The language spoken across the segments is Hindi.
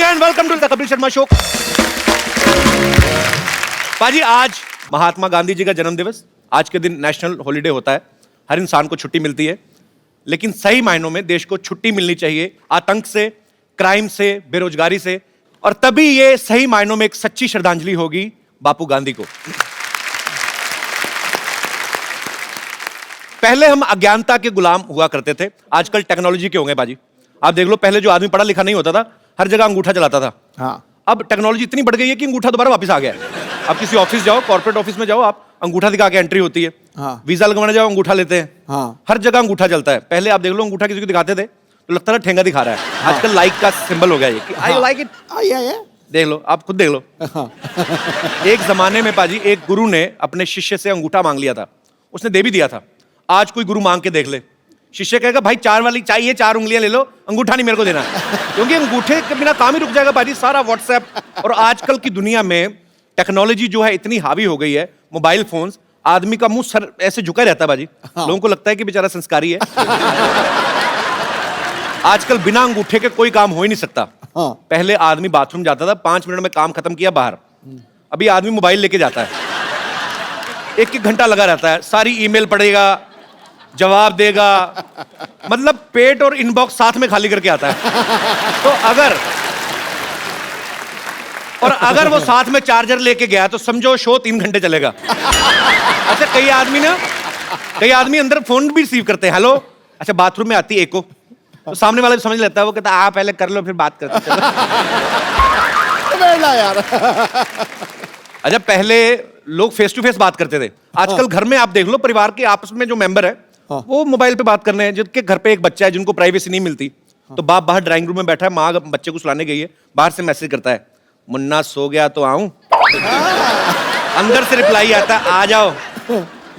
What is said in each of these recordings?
And welcome to the Kapil Sharma show. पाजी, आज महात्मा गांधी जी का जन्म दिवस। आज के दिन नेशनल हॉलिडे होता है, हर इंसान को छुट्टी मिलती है, लेकिन सही मायनों में देश को छुट्टी मिलनी चाहिए आतंक से, क्राइम से, बेरोजगारी से, और तभी ये सही मायनों में एक सच्ची श्रद्धांजलि होगी बापू गांधी को। पहले हम अज्ञानता के गुलाम हुआ करते थे, आजकल टेक्नोलॉजी के हो गए बाजी। आप देख लो, पहले जो आदमी पढ़ा लिखा नहीं होता था, हर जगह अंगूठा चलाता था। हाँ। अब टेक्नोलॉजी इतनी बढ़ गई है कि अंगूठा दोबारा वापस आ गया है। आप किसी ऑफिस जाओ, कॉर्पोरेट ऑफिस में जाओ, आप अंगूठा दिखा के एंट्री होती है। हाँ। वीजा लगवाने जाओ, अंगूठा लेते हैं। हाँ। हर जगह अंगूठा चलता है। पहले आप देख लो, अंगूठा किसी को दिखाते थे तो लगता था ठेंगा दिखा रहा है। हाँ। आजकल लाइक का सिंबल हो गया ये कि आई लाइक इट। देख लो, आप खुद देख लो। हाँ। एक जमाने में पाजी, एक गुरु ने अपने शिष्य से अंगूठा मांग लिया था, उसने दे भी दिया था। आज कोई गुरु मांग के देख ले, शिष्य कहेगा भाई 4 वाली चाहिए, 4 उंगलियां ले लो, अंगूठा नहीं मेरे को देना। क्योंकि अंगूठे के बिना काम ही रुक जाएगा पाजी। सारा व्हाट्सएप और आजकल की दुनिया में टेक्नोलॉजी जो है इतनी हावी हो गई है, मोबाइल फोन्स, आदमी का मुंह सर ऐसे झुका रहता है बाजी। हाँ। लोगों को लगता है कि बेचारा संस्कारी है। आजकल बिना अंगूठे के कोई काम हो ही नहीं सकता। हाँ। पहले आदमी बाथरूम जाता था, 5 मिनट में काम खत्म किया, बाहर। अभी आदमी मोबाइल लेके जाता है, 1-1 घंटा लगा रहता है, सारी ईमेल पढ़ेगा, जवाब देगा, मतलब पेट और इनबॉक्स साथ में खाली करके आता है। तो अगर वो साथ में चार्जर लेके गया तो समझो शो 3 घंटे चलेगा। अच्छा, कई आदमी अंदर फोन भी रिसीव करते हैं, हेलो। अच्छा, बाथरूम में आती है एको, तो सामने वाला भी समझ लेता है, वो कहता है आप पहले कर लो फिर बात करते चलो। यार। अच्छा, पहले लोग फेस टू फेस बात करते थे, आजकल घर में आप देख लो, परिवार के आपस में जो मेंबर है वो मोबाइल पे बात कर रहे हैं। जिनके घर पे एक बच्चा है, जिनको प्राइवेसी नहीं मिलती, तो बाप बाहर ड्राइंग रूम में बैठा है, माँ बच्चे को सुलाने गई है, बाहर से मैसेज करता है, मुन्ना सो गया तो आऊं? अंदर से रिप्लाई आता है, आ जाओ,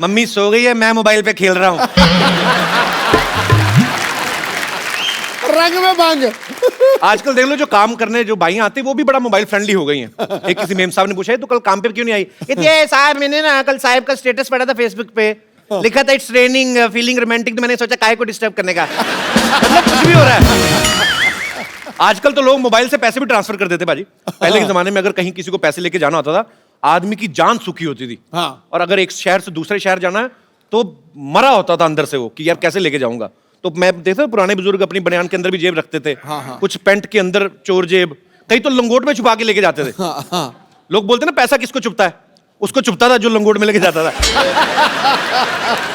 मम्मी सो गई है, मैं मोबाइल पे खेल रहा हूं। रंग में बांग। आजकल देख लो, जो काम करने जो भाई आते हैं वो भी बड़ा मोबाइल फ्रेंडली हो गई हैं। एक किसी मेम साहब ने पूछा है, तो कल काम पे क्यों नहीं आई? ये साहब, मैंने ना कल साहब का स्टेटस पढ़ा था फेसबुक पे, लिखा था इट्स रेनिंग फीलिंग रोमांटिक, तो मैंने सोचा काहे को डिस्टर्ब करने का। मतलब कुछ भी हो रहा है। आजकल तो लोग मोबाइल से पैसे भी ट्रांसफर कर देते बाजी। पहले के जमाने में अगर कहीं किसी को पैसे लेके जाना होता था, आदमी की जान सुखी होती थी। हाँ। और अगर एक शहर से दूसरे शहर जाना है तो मरा होता था अंदर से वो, कि यार कैसे लेके जाऊंगा। तो मैं देखता हूं, पुराने बुजुर्ग अपनी बनियान के अंदर भी जेब रखते थे। हाँ, हाँ। कुछ पैंट के अंदर चोर जेब, कहीं तो लंगोट में छुपा के लेके जाते थे। हाँ, हाँ। लोग बोलते ना, पैसा किसको चुपता है? उसको चुपता था जो लंगोट में लेके जाता था।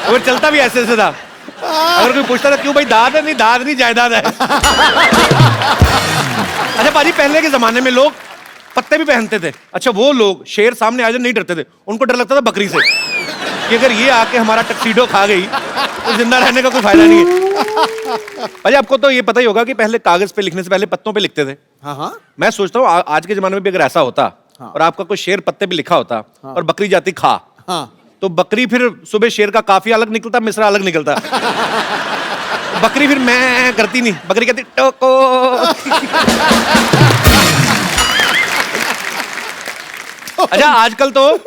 और चलता भी ऐसे था। अगर कोई पूछता था क्यों भाई, दाद है? नहीं, दाद नहीं, जायदाद है। अच्छा पाजी, पहले के जमाने में लोग पत्ते भी पहनते थे। अच्छा, वो लोग शेर सामने आ जाए नहीं डरते थे, उनको डर लगता था बकरी से, कि अगर ये आके हमारा टक्सीडो खा गई तो जिंदा रहने का कोई फायदा नहीं है। भाई, आपको तो ये पता ही होगा कि पहले कागज पे लिखने से पहले पत्तों पे लिखते थे। हाँ, हाँ। मैं सोचता हूँ आज के जमाने में भी अगर ऐसा होता, हाँ। और आपका कोई शेर पत्ते पे लिखा होता, हाँ। और बकरी जाती खा, हाँ। तो बकरी फिर सुबह शेर का काफिया अलग निकलता, मिसरा अलग निकलता। बकरी फिर मैं करती नहीं, बकरी कहती टोको। अच्छा, आजकल तो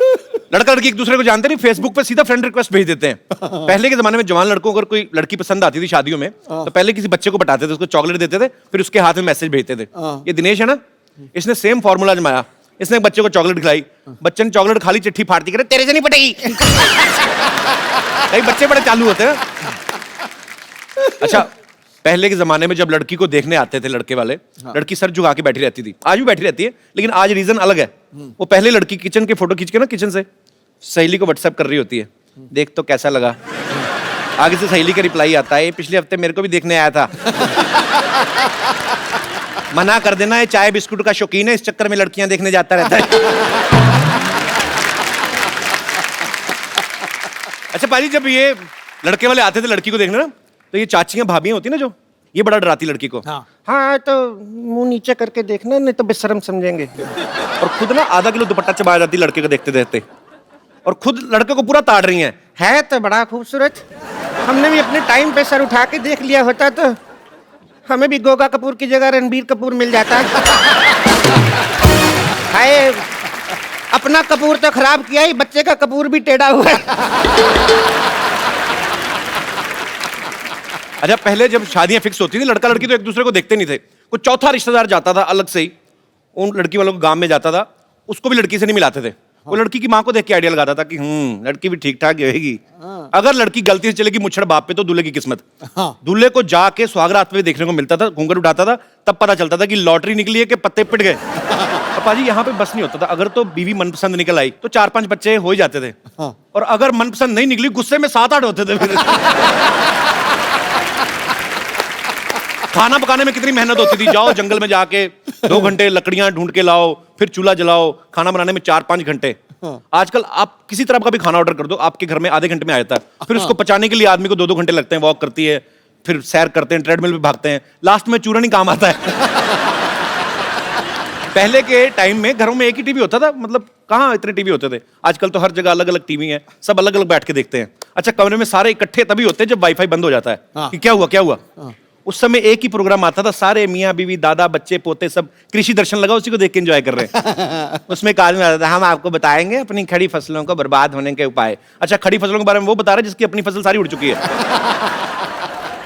लड़का लड़की एक दूसरे को जानते नहीं, फेसबुक पे सीधा फ्रेंड रिक्वेस्ट भेज देते हैं। पहले के जमाने में जवान लड़कों को अगर कोई लड़की पसंद आती थी शादियों में, तो पहले किसी बच्चे को बताते थे, उसको चॉकलेट देते थे, फिर उसके हाथ में मैसेज भेजते थे। ये दिनेश है ना, इसने सेम फॉर्मूला जमाया, इसने एक बच्चे को चॉकलेट खिलाई, बच्चे ने चॉकलेट खाली, चिट्ठी फाड़ती, करे तेरे से नहीं पटेगी। कई बच्चे बड़े चालू होते हैं। अच्छा, पहले के जमाने में जब लड़की को देखने आते थे लड़के वाले, लड़की सर झुका के बैठी रहती थी, आज भी बैठी रहती है, लेकिन आज रीजन अलग है। वो पहले लड़की किचन के फोटो खींच के ना, किचन से सहेली को व्हाट्सएप कर रही होती है, देख तो कैसा लगा। आगे से सहेली का रिप्लाई आता है, पिछले हफ्ते मेरे को भी देखने आया था। मना कर देना, ये चाय बिस्कुट का शौकीन है, इस चक्कर में लड़कियां देखने जाता रहता है। अच्छा पाजी, जब ये लड़के वाले आते थे लड़की को देखने ना, तो ये चाचियां भाभियां होती ना जो, ये बड़ा डराती लड़की को। हाँ तो मुंह नीचे करके देखना, नहीं तो बेशर्म समझेंगे। और खुद ना आधा किलो दुपट्टा चबा जाती लड़के को देखते देखते, और खुद लड़के को पूरा ताड़ रही है तो बड़ा खूबसूरत, हमने भी अपने टाइम पे सर उठा के देख लिया होता तो हमें भी गोगा कपूर की जगह रणबीर कपूर मिल जाता। हाय, अपना कपूर तो खराब किया ही, बच्चे का कपूर भी टेढ़ा हुआ है। अच्छा, पहले जब शादियां फिक्स होती थी, लड़का लड़की तो एक दूसरे को देखते नहीं थे, कुछ चौथा रिश्तेदार जाता था अलग से ही, उन लड़की वालों को गांव में जाता था, उसको भी लड़की से नहीं मिलाते थे। वो लड़की की माँ को देख के आइडिया लगाता था कि लड़की भी ठीक ठाक रहेगी। अगर लड़की गलती से चलेगी मुच्छड़ बाप पे तो दूल्हे की किस्मत। दूल्हे को जाके सुहागरात में देखने को मिलता था, घूंघट उठाता था, तब पता चलता था कि लॉटरी निकली है कि पत्ते पिट गए। पापा जी यहाँ पे बस नहीं होता था, अगर तो बीवी मनपसंद निकल आई तो 4-5 बच्चे हो ही जाते थे, और अगर मनपसंद नहीं निकली गुस्से में 7-8 होते थे फिर। खाना पकाने में कितनी मेहनत होती थी, जाओ जंगल में जाके 2 घंटे लकड़ियां ढूंढ के लाओ, फिर चूल्हा जलाओ, खाना बनाने में 4-5 घंटे। आजकल आप किसी तरह का भी खाना ऑर्डर कर दो, आपके घर में आधे घंटे में आ जाता है। फिर उसको पचाने के लिए आदमी को 2-2 घंटे लगते हैं, वॉक करती है, फिर सैर करते हैं, ट्रेडमिल पे भागते हैं, लास्ट में चूरन ही काम आता है। पहले के टाइम में घरों में एक ही टीवी होता था, मतलब कहाँ इतने टीवी होते थे। आजकल तो हर जगह अलग अलग टीवी है, सब अलग अलग बैठ के देखते हैं। अच्छा, कमरे में सारे इकट्ठे तभी होते हैं जब वाईफाई बंद हो जाता है कि क्या हुआ क्या हुआ। उस समय एक ही प्रोग्राम आता था, सारे मियाँ बीवी दादा बच्चे पोते सब कृषि दर्शन लगा, उसी को देख के एंजॉय कर रहे हैं। उसमें एक आदमी आता था, हम आपको बताएंगे अपनी खड़ी फसलों को बर्बाद होने के उपाय। अच्छा, खड़ी फसलों के बारे में वो बता रहे जिसकी अपनी फसल सारी उड़ चुकी है।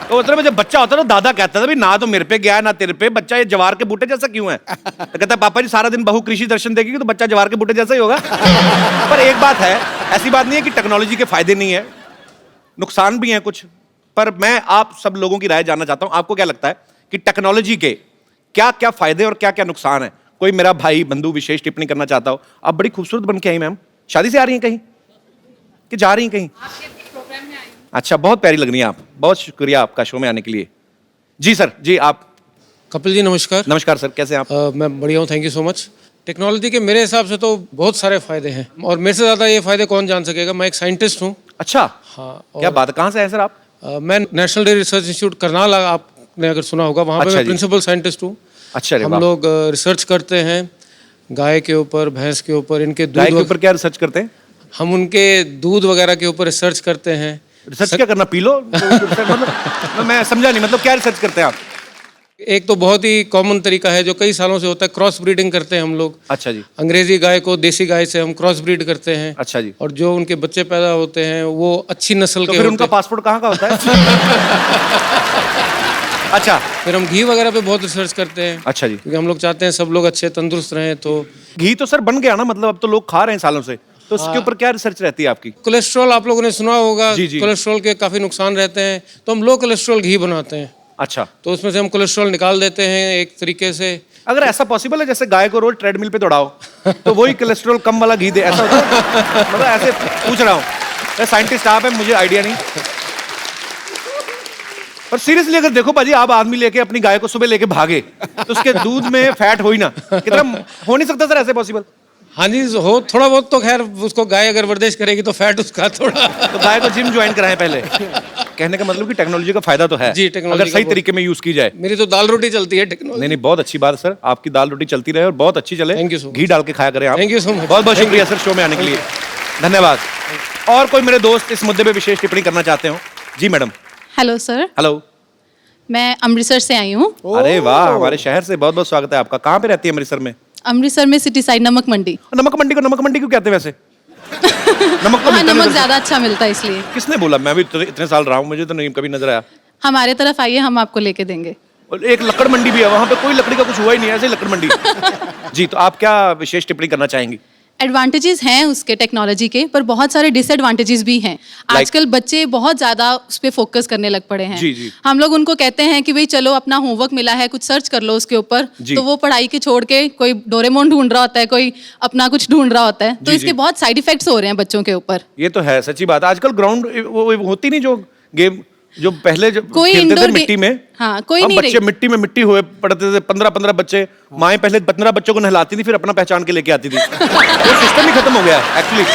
तो मतलब जब बच्चा होता था दादा कहता था, ना तो मेरे पे गया ना तेरे पे, बच्चा ये जवार के बूटे जैसा क्यों है। तो कहता पापा जी सारा दिन बहू कृषि दर्शन देखेगी तो बच्चा जवार के बूटे जैसा ही होगा। पर एक बात है, ऐसी बात नहीं है कि टेक्नोलॉजी के फायदे नहीं है, नुकसान भी हैं कुछ। पर मैं आप सब लोगों की राय जानना चाहता हूं, आपको क्या लगता है कि टेक्नोलॉजी के क्या क्या फायदे और क्या क्या नुकसान है। कोई मेरा भाई बंधु विशेष टिप्पणी करना चाहता हो। आप बड़ी खूबसूरत बन के आई मैम, शादी से आ रही हैं कहीं कि जा रही हैं कहीं? अच्छा, बहुत प्यारी लग रही हैं आप, बहुत शुक्रिया आपका शो में आने के लिए। जी सर, जी आप। कपिल जी नमस्कार। नमस्कार सर, कैसे हैं आप? मैं बढ़िया हूँ, thank you so much. Technology के मेरे हिसाब से तो बहुत सारे फायदे हैं, और मेरे से ज़्यादा ये फायदे कौन जान सकेगा। मैं एक साइंटिस्ट हूँ। अच्छा, हाँ। क्या बात है, कहाँ से हैं सर आप? मैं national dairy research institute Karnal, आपने अगर सुना होगा, वहाँ पे अच्छा मैं जी। प्रिंसिपल साइंटिस्ट हूँ। अच्छा, हम लोग रिसर्च करते हैं गाय के ऊपर, भैंस के ऊपर, इनके गाय के दूध, ऊपर क्या रिसर्च करते हैं? हम उनके दूध वगैरह के ऊपर रिसर्च करते हैं। रिसर्च क्या करना, पी लो? मतलब मैं समझा नहीं, मतलब क्या रिसर्च करते हैं आप? एक तो बहुत ही कॉमन तरीका है जो कई सालों से होता है, क्रॉस ब्रीडिंग करते हैं हम लोग। अच्छा जी। अंग्रेजी गाय को देसी गाय से हम क्रॉस ब्रीड करते हैं। अच्छा जी। और जो उनके बच्चे पैदा होते हैं वो अच्छी नस्ल तो के फिर होते उनका हैं। पासपोर्ट कहाँ का होता है? अच्छा। फिर हम घी वगैरह पे बहुत रिसर्च करते हैं। अच्छा जी। क्योंकि हम लोग चाहते हैं सब लोग अच्छे तंदुरुस्त रहें। तो घी तो सर बन गया ना, मतलब अब तो लोग खा रहे हैं सालों से, तो उसके ऊपर क्या रिसर्च रहती है आपकी? कोलेस्ट्रॉल आप लोगों ने सुना होगा। जी, जी। कोलेस्ट्रॉल के काफी नुकसान रहते हैं, तो हम लो कोलेस्ट्रॉल घी बनाते हैं। अच्छा, तो उसमें से हम कोलेस्ट्रॉल निकाल देते हैं एक तरीके से। अगर ऐसा पॉसिबल है जैसे गाय को रोज ट्रेडमिल पे दौड़ाओ तो वही कोलेस्ट्रॉल कम वाला घी दे, ऐसा होता है? मतलब ऐसे पूछ रहा हूँ, साइंटिस्ट आप है, मुझे आइडिया नहीं। पर सीरियसली अगर देखो भाजी, आप आदमी लेके अपनी गाय को सुबह लेके भागे तो उसके दूध में फैट हो ही ना, कितना हो नहीं सकता सर ऐसे पॉसिबल? हाँ जी, हो थोड़ा बहुत तो खैर, उसको गाय अगर वर्जिश करेगी तो फैट उसका थोड़ा। तो गाय को जिम ज्वाइन कराएं पहले। कहने का मतलब कि टेक्नोलॉजी का फायदा तो है जी, टेक्नोलॉजी अगर सही का तरीके में यूज की जाए। मेरी तो दाल रोटी चलती है टेक्नोलॉजी। नहीं नहीं, बहुत अच्छी बात है सर, आपकी दाल रोटी चलती रहे और बहुत अच्छी चले। Thank you so much. घी डाल के खाया करें आप। Thank you so much. बहुत बहुत शुक्रिया सर शो में आने के लिए, धन्यवाद। और कोई मेरे दोस्त इस मुद्दे पे विशेष टिप्पणी करना चाहते हो? जी मैडम। Hello sir, hello. मैं अमृतसर से आई हूँ। अरे वाह, हमारे शहर से बहुत बहुत स्वागत है आपका। कहाँ पे रहती है अमृतसर में? अमृतसर में सिटी साइड नमक मंडी। नमक मंडी को नमक मंडी क्यों कहते हैं वैसे? नमक तो वहाँ मिलता नमक नहीं। ज्यादा अच्छा मिलता है इसलिए। किसने बोला? मैं भी इतने साल रहा हूँ, मुझे तो नहीं कभी नजर आया। हमारे तरफ आइए, हम आपको लेके देंगे। और एक लकड़ मंडी भी है, वहाँ पे कोई लकड़ी का कुछ हुआ ही नहीं है, ऐसे ही लकड़ मंडी। जी, तो आप क्या विशेष टिप्पणी करना चाहेंगी? एडवांटेजेस हैं उसके टेक्नोलॉजी के, पर बहुत सारे डिसएडवांटेजेस भी हैं। आजकल बच्चे बहुत ज्यादा उस पर फोकस करने लग पड़े हैं। जी, जी। हम लोग उनको कहते हैं कि भाई चलो अपना होमवर्क मिला है, कुछ सर्च कर लो उसके ऊपर, जी। तो वो पढ़ाई के छोड़ के कोई डोरेमोन ढूंढ रहा होता है, कोई अपना कुछ ढूंढ रहा होता है। तो जी, इसके जी। बहुत साइड इफेक्ट्स हो रहे हैं बच्चों के ऊपर। ये तो है, सच्ची बात। आजकल ग्राउंड वो होती नहीं जो गेम, जो पहले जो कोई खेलते थे इंडोर मिट्टी में। हाँ, कोई हम नहीं बच्चे रही। मिट्टी में मिट्टी हुए पड़ते थे, 15-15 बच्चे। माएं पहले 15 बच्चों को नहलाती थी, फिर अपना पहचान के लेके आती थी। वो सिस्टम ही खत्म हो गया है एक्चुअली।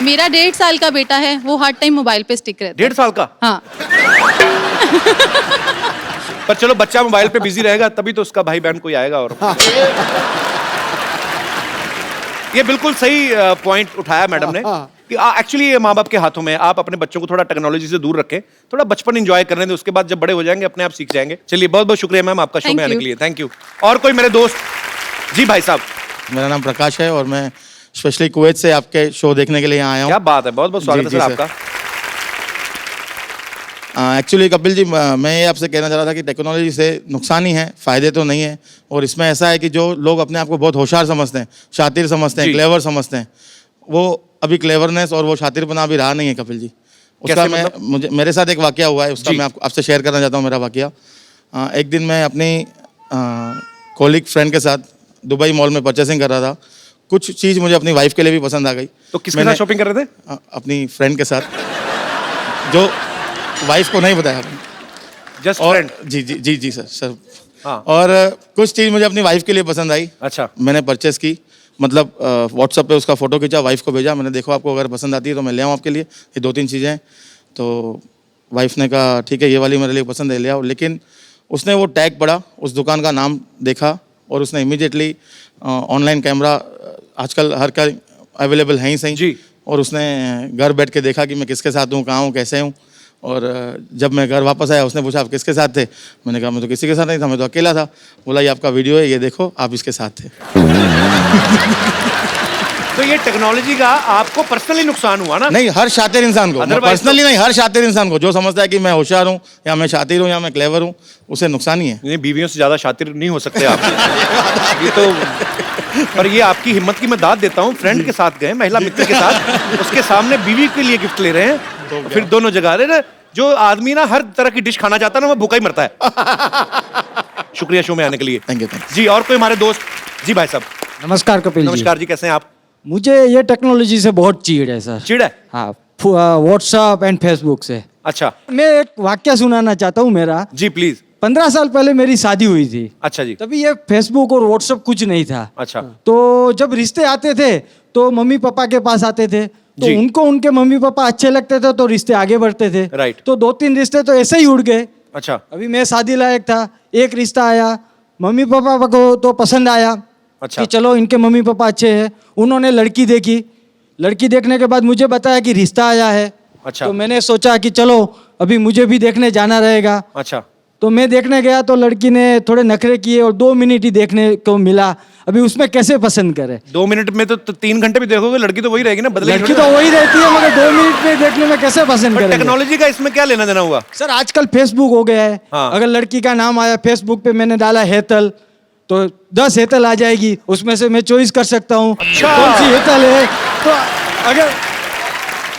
मेरा 1.5 साल का बेटा है, वो हर टाइम मोबाइल पे स्टिक रहता है। 1.5 साल का? हाँ। पर चलो, बच्चा मोबाइल पे बिजी रहेगा तभी तो उसका भाई बहन कोई आएगा। और ये बिल्कुल सही पॉइंट उठाया मैडम ने कि एक्चुअली ये माँ बाप के हाथों में है। आप अपने बच्चों को थोड़ा टेक्नोलॉजी से दूर रखें, थोड़ा बचपन एंजॉय करने दें, उसके बाद जब बड़े हो जाएंगे अपने आप सीख जाएंगे। चलिए, बहुत बहुत शुक्रिया मैम आपका शो Thank में आने you. के लिए, थैंक यू। और कोई मेरे दोस्त? जी भाई साहब। मेरा नाम प्रकाश है और मैं स्पेशली कुवैत से आपके शो देखने के लिए आया हूँ। क्या बात है, बहुत बहुत स्वागत है जी, सर जी, आपका। एक्चुअली कपिल जी, मैं ये आपसे कहना चाह रहा था कि टेक्नोलॉजी से नुकसान ही है, फ़ायदे तो नहीं है। और इसमें ऐसा है कि जो लोग अपने आप को बहुत होशियार समझते हैं, शातिर समझते हैं, जी। क्लेवर समझते हैं, वो अभी क्लेवरनेस और वो शातिरपना अभी रहा नहीं है कपिल जी। उसका कैसे मुझे मेरे साथ एक वाकया हुआ है, उसका जी। मैं आपसे शेयर करना चाहता हूँ मेरा वाकया। एक दिन मैं अपनी कॉलीग फ्रेंड के साथ दुबई मॉल में परचेसिंग कर रहा था। कुछ चीज़ मुझे अपनी वाइफ के लिए भी पसंद आ गई। तो किसके साथ शॉपिंग कर रहे थे? अपनी फ्रेंड के साथ, जो वाइफ को नहीं बताया। जस्ट और फ्रेंड। जी सर। हाँ। और कुछ चीज़ मुझे अपनी वाइफ के लिए पसंद आई। अच्छा। मैंने परचेस की, मतलब व्हाट्सएप पे उसका फ़ोटो खींचा, वाइफ को भेजा। मैंने देखो आपको अगर पसंद आती है तो मैं ले आऊँ आपके लिए, ये 2-3 चीज़ें हैं। तो वाइफ ने कहा ठीक है, ये वाली मेरे लिए पसंद है, ले आओ। लेकिन उसने वो टैग पढ़ा, उस दुकान का नाम देखा और उसने इमीडिएटली ऑनलाइन कैमरा आजकल हर का अवेलेबल है ही सही जी। और उसने घर बैठ के देखा कि मैं किसके साथ हूँ, कहाँ हूँ, कैसे हूँ। और जब मैं घर वापस आया, उसने पूछा आप किसके साथ थे? मैंने कहा मैं तो किसी के साथ नहीं था, मैं तो अकेला था। बोला ये आपका वीडियो है, ये देखो, आप इसके साथ थे। तो ये टेक्नोलॉजी का आपको पर्सनली नुकसान हुआ ना? नहीं, हर शातिर इंसान को, Otherwise पर्सनली नहीं, हर शातिर इंसान को जो समझता है कि मैं होशियार हूँ या मैं शातिर हूँ या मैं क्लेवर हूँ, उसे नुकसान ही है। नहीं, बीवियों से ज्यादा शातिर नहीं हो सकते आप। ये तो, पर ये आपकी हिम्मत की मैं दाद देता हूँ। फ्रेंड के साथ गए, महिला मित्र के साथ, उसके सामने बीवी के लिए गिफ्ट ले रहे हैं, फिर दोनों जगह रहे ना। जो आदमी ना हर तरह की डिश खाना चाहता है ना, वो भूखा ही मरता है। शुक्रिया शो में आने के लिए। Thank you. जी, और कोई हमारे दोस्त? जी भाई साहब। नमस्कार कपिल जी। नमस्कार जी, कैसे हैं आप? मुझे ये टेक्नोलॉजी से बहुत चीड़ है सर। चिड़ है? हाँ, व्हाट्सएप एंड फेसबुक से। अच्छा मैं एक वाक्य सुनाना चाहता हूँ मेरा। जी प्लीज। 15 साल पहले मेरी शादी हुई थी। अच्छा जी। तभी ये फेसबुक और व्हाट्सएप कुछ नहीं था। अच्छा। तो जब रिश्ते आते थे तो मम्मी पापा के पास आते थे, तो जी। उनको उनके मम्मी पापा अच्छे लगते थे तो रिश्ते आगे बढ़ते थे। राइट। तो 2-3 रिश्ते तो ऐसे ही उड़ गए। अच्छा। अभी मैं शादी लायक था, एक रिश्ता आया, मम्मी पापा को तो पसंद आया। अच्छा। कि चलो इनके मम्मी पापा अच्छे हैं। उन्होंने लड़की देखी, लड़की देखने के बाद मुझे बताया कि रिश्ता आया है। अच्छा। तो मैंने सोचा कि चलो अभी मुझे भी देखने जाना रहेगा। अच्छा। तो मैं देखने गया तो लड़की ने थोड़े नखरे किए और 2 मिनट ही देखने को मिला। अभी उसमें कैसे पसंद करे? 2 मिनट में तो 3 घंटे भी देखोगे, लड़की तो वही रहेगी ना, बदलेगी लड़की थोड़ी तो ना। वही रहती है, मगर 2 मिनट में देखने में कैसे पसंद पर करेंगे? टेक्नोलॉजी का इसमें क्या लेना देना हुआ? सर आजकल फेसबुक हो गया है। हाँ। अगर लड़की का नाम आया फेसबुक पे, मैंने डाला हेतल, तो 10 हेतल आ जाएगी, उसमें से मैं चॉइस कर सकता हूँ अच्छा। कौन सी हेतल है। तो अगर